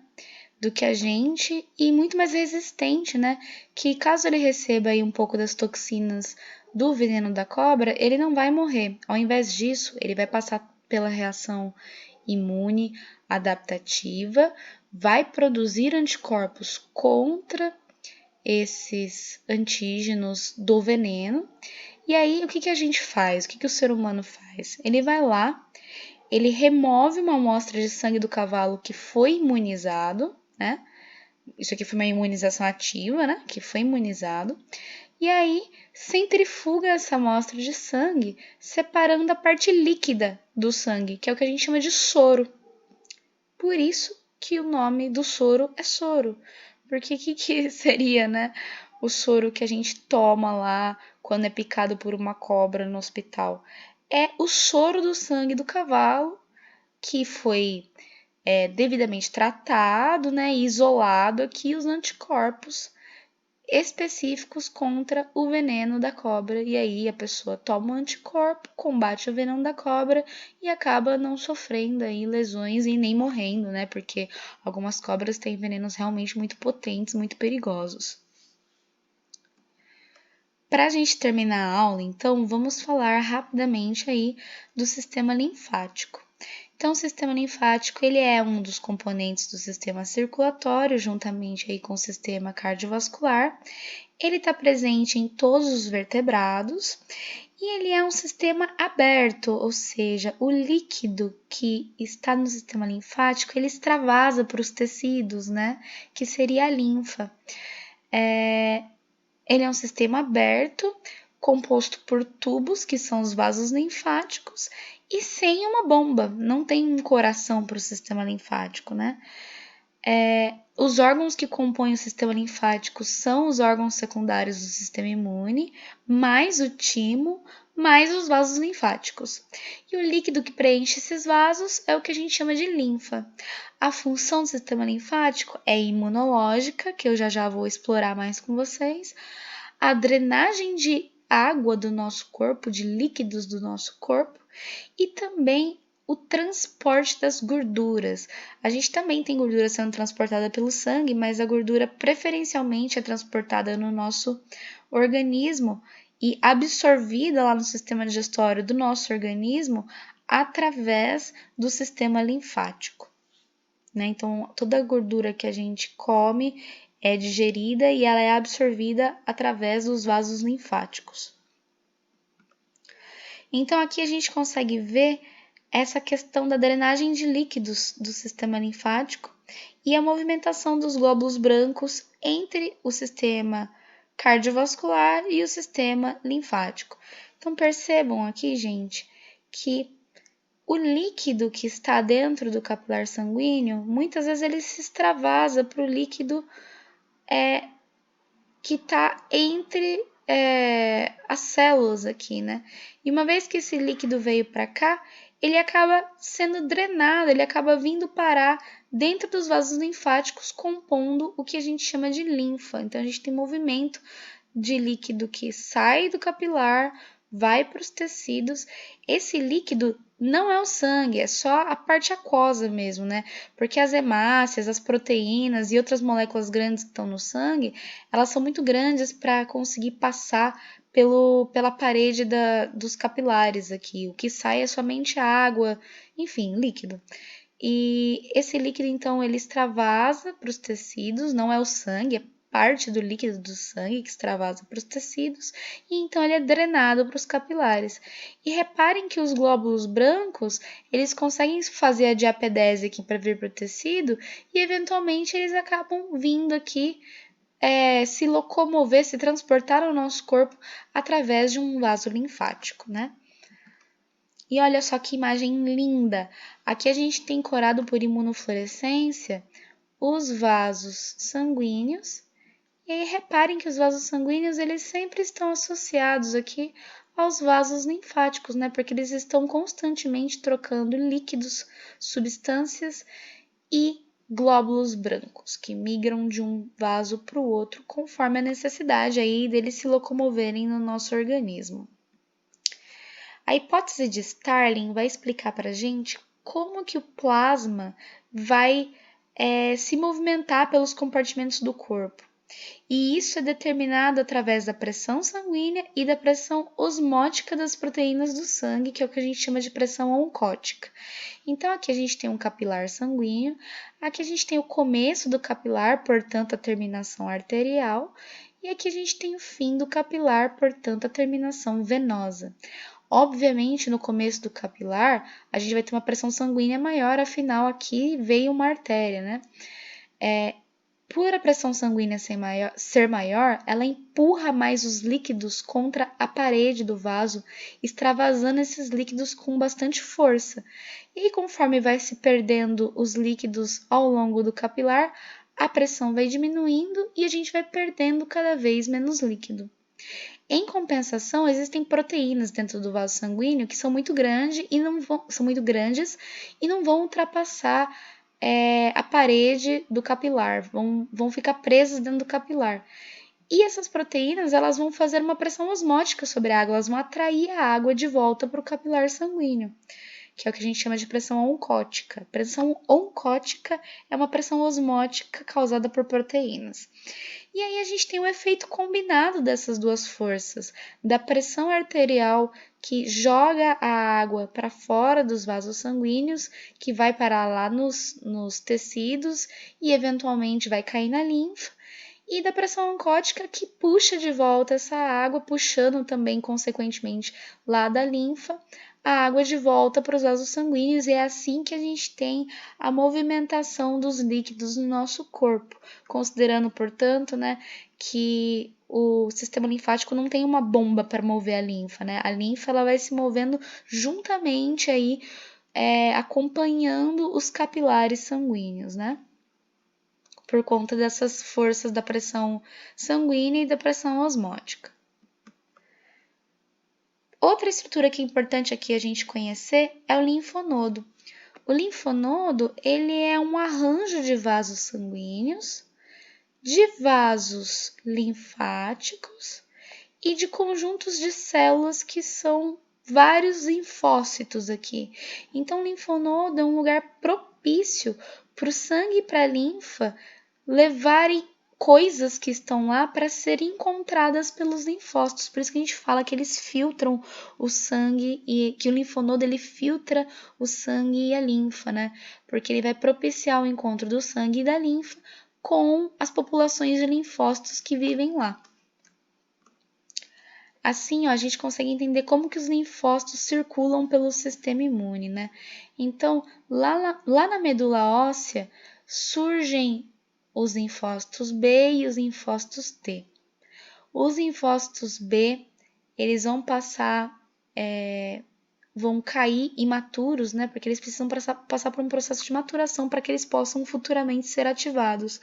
do que a gente e muito mais resistente, né? Que caso ele receba aí um pouco das toxinas do veneno da cobra, ele não vai morrer. Ao invés disso, ele vai passar pela reação imune adaptativa, vai produzir anticorpos contra esses antígenos do veneno. E aí, o que a gente faz? O que o ser humano faz? Ele vai lá, ele remove uma amostra de sangue do cavalo que foi imunizado, né? Isso aqui foi uma imunização ativa, né? Que foi imunizado. E aí, centrifuga essa amostra de sangue, separando a parte líquida do sangue, que é o que a gente chama de soro. Por isso que o nome do soro é soro. Porque o que seria, né? O soro que a gente toma lá quando é picado por uma cobra no hospital? É o soro do sangue do cavalo que foi devidamente tratado, né? E isolado aqui os anticorpos específicos contra o veneno da cobra. E aí a pessoa toma um anticorpo, combate o veneno da cobra e acaba não sofrendo aí lesões e nem morrendo, né? Porque algumas cobras têm venenos realmente muito potentes, muito perigosos. Para a gente terminar a aula, então, vamos falar rapidamente aí do sistema linfático. Então, o sistema linfático, ele é um dos componentes do sistema circulatório, juntamente aí com o sistema cardiovascular. Ele está presente em todos os vertebrados e ele é um sistema aberto, ou seja, o líquido que está no sistema linfático, ele extravasa para os tecidos, né? Que seria a linfa. Ele é um sistema aberto, composto por tubos, que são os vasos linfáticos, e sem uma bomba, não tem um coração para o sistema linfático, né? Os órgãos que compõem o sistema linfático são os órgãos secundários do sistema imune, mais o timo, mais os vasos linfáticos. E o líquido que preenche esses vasos é o que a gente chama de linfa. A função do sistema linfático é imunológica, que eu já vou explorar mais com vocês, a drenagem de água do nosso corpo, de líquidos do nosso corpo, e também o transporte das gorduras. A gente também tem gordura sendo transportada pelo sangue, mas a gordura preferencialmente é transportada no nosso organismo e absorvida lá no sistema digestório do nosso organismo através do sistema linfático, né? Então, toda a gordura que a gente come é digerida e ela é absorvida através dos vasos linfáticos. Então, aqui a gente consegue ver essa questão da drenagem de líquidos do sistema linfático e a movimentação dos glóbulos brancos entre o sistema cardiovascular e o sistema linfático. Então, percebam aqui, gente, que o líquido que está dentro do capilar sanguíneo, muitas vezes ele se extravasa para o líquido que está entre as células aqui, né? E uma vez que esse líquido veio para cá, ele acaba sendo drenado, ele acaba vindo parar dentro dos vasos linfáticos, compondo o que a gente chama de linfa. Então, a gente tem movimento de líquido que sai do capilar, vai para os tecidos. Esse líquido não é o sangue, é só a parte aquosa mesmo, né? Porque as hemácias, as proteínas e outras moléculas grandes que estão no sangue, elas são muito grandes para conseguir passar pela parede dos capilares aqui. O que sai é somente água, enfim, líquido. E esse líquido, então, ele extravasa para os tecidos, não é o sangue, parte do líquido do sangue que extravasa para os tecidos e então ele é drenado para os capilares. E reparem que os glóbulos brancos, eles conseguem fazer a diapedese aqui para vir para o tecido e eventualmente eles acabam vindo aqui se locomover, se transportar ao nosso corpo através de um vaso linfático, né? E olha só que imagem linda! Aqui a gente tem corado por imunofluorescência os vasos sanguíneos. E aí reparem que os vasos sanguíneos, eles sempre estão associados aqui aos vasos linfáticos, né? Porque eles estão constantemente trocando líquidos, substâncias e glóbulos brancos, que migram de um vaso para o outro conforme a necessidade aí deles se locomoverem no nosso organismo. A hipótese de Starling vai explicar para a gente como que o plasma vai se movimentar pelos compartimentos do corpo. E isso é determinado através da pressão sanguínea e da pressão osmótica das proteínas do sangue, que é o que a gente chama de pressão oncótica. Então, aqui a gente tem um capilar sanguíneo, aqui a gente tem o começo do capilar, portanto, a terminação arterial, e aqui a gente tem o fim do capilar, portanto, a terminação venosa. Obviamente, no começo do capilar, a gente vai ter uma pressão sanguínea maior, afinal, aqui veio uma artéria, né? Por a pressão sanguínea ser maior, ela empurra mais os líquidos contra a parede do vaso, extravasando esses líquidos com bastante força. E conforme vai se perdendo os líquidos ao longo do capilar, a pressão vai diminuindo e a gente vai perdendo cada vez menos líquido. Em compensação, existem proteínas dentro do vaso sanguíneo que são muito grandes e não vão ultrapassar a parede do capilar, vão ficar presas dentro do capilar. E essas proteínas, elas vão fazer uma pressão osmótica sobre a água, elas vão atrair a água de volta para o capilar sanguíneo, que é o que a gente chama de pressão oncótica. Pressão oncótica é uma pressão osmótica causada por proteínas. E aí a gente tem um efeito combinado dessas duas forças, da pressão arterial que joga a água para fora dos vasos sanguíneos, que vai parar lá nos tecidos e eventualmente vai cair na linfa, e da pressão oncótica que puxa de volta essa água, puxando também, consequentemente, lá da linfa, a água de volta para os vasos sanguíneos, e é assim que a gente tem a movimentação dos líquidos no nosso corpo, considerando, portanto, né, que o sistema linfático não tem uma bomba para mover a linfa, né? A linfa ela vai se movendo juntamente aí, acompanhando os capilares sanguíneos, né? Por conta dessas forças da pressão sanguínea e da pressão osmótica. Outra estrutura que é importante aqui a gente conhecer é o linfonodo. O linfonodo, ele é um arranjo de vasos sanguíneos, de vasos linfáticos e de conjuntos de células que são vários linfócitos aqui. Então, o linfonodo é um lugar propício para o sangue e para a linfa levarem coisas que estão lá para serem encontradas pelos linfócitos. Por isso que a gente fala que eles filtram o sangue e que o linfonodo ele filtra o sangue e a linfa, né? Porque ele vai propiciar o encontro do sangue e da linfa com as populações de linfócitos que vivem lá. Assim, ó, a gente consegue entender como que os linfócitos circulam pelo sistema imune, né? Então, lá na medula óssea surgem os linfócitos B e os linfócitos T. Os linfócitos B, eles vão vão cair imaturos, né? Porque eles precisam passar por um processo de maturação para que eles possam futuramente ser ativados.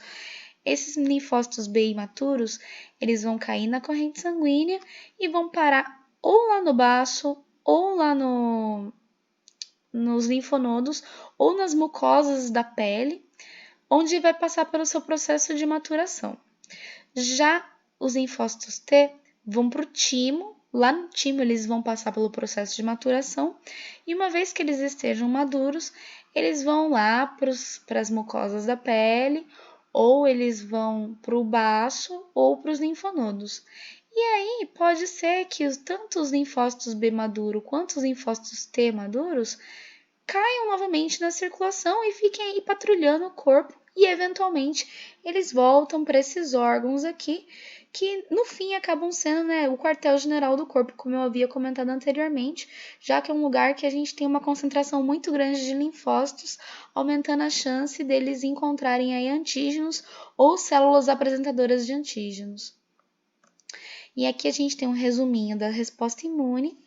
Esses linfócitos B imaturos, eles vão cair na corrente sanguínea e vão parar ou lá no baço, ou lá nos linfonodos, ou nas mucosas da pele, onde vai passar pelo seu processo de maturação. Já os linfócitos T vão para o timo, lá no timo eles vão passar pelo processo de maturação, e uma vez que eles estejam maduros, eles vão lá para as mucosas da pele, ou eles vão para o baço ou para os linfonodos. E aí pode ser que tanto os linfócitos B maduros quanto os linfócitos T maduros caiam novamente na circulação e fiquem aí patrulhando o corpo e eventualmente eles voltam para esses órgãos aqui, que no fim acabam sendo, né, o quartel-general do corpo, como eu havia comentado anteriormente, já que é um lugar que a gente tem uma concentração muito grande de linfócitos, aumentando a chance deles encontrarem aí antígenos ou células apresentadoras de antígenos. E aqui a gente tem um resuminho da resposta imune,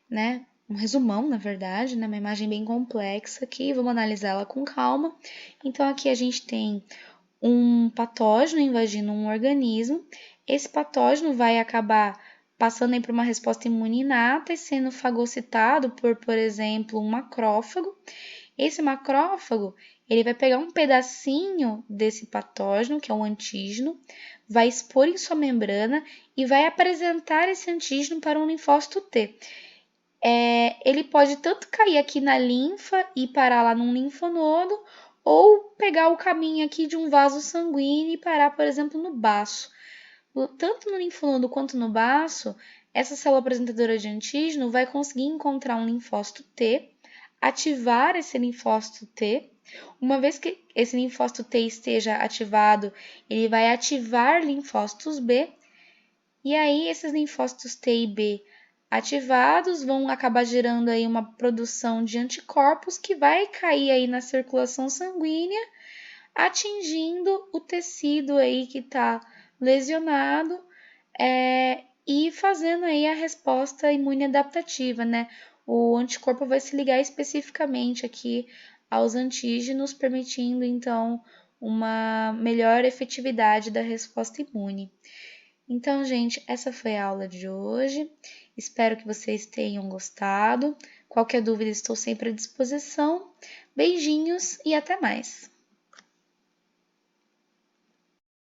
né? Um resumão, na verdade, né? Uma imagem bem complexa aqui, vamos analisá-la com calma. Então, aqui a gente tem um patógeno invadindo um organismo. Esse patógeno vai acabar passando por uma resposta imune inata e sendo fagocitado por exemplo, um macrófago. Esse macrófago, ele vai pegar um pedacinho desse patógeno, que é um antígeno, vai expor em sua membrana e vai apresentar esse antígeno para um linfócito T. Ele pode tanto cair aqui na linfa e parar lá num linfonodo, ou pegar o caminho aqui de um vaso sanguíneo e parar, por exemplo, no baço. Tanto no linfonodo quanto no baço, essa célula apresentadora de antígeno vai conseguir encontrar um linfócito T, ativar esse linfócito T. Uma vez que esse linfócito T esteja ativado, ele vai ativar linfócitos B, e aí esses linfócitos T e B ativados vão acabar gerando aí uma produção de anticorpos que vai cair aí na circulação sanguínea, atingindo o tecido aí que está lesionado e fazendo aí a resposta imune adaptativa, né? O anticorpo vai se ligar especificamente aqui aos antígenos, permitindo então uma melhor efetividade da resposta imune. Então, gente, essa foi a aula de hoje. Espero que vocês tenham gostado. Qualquer dúvida, estou sempre à disposição. Beijinhos e até mais!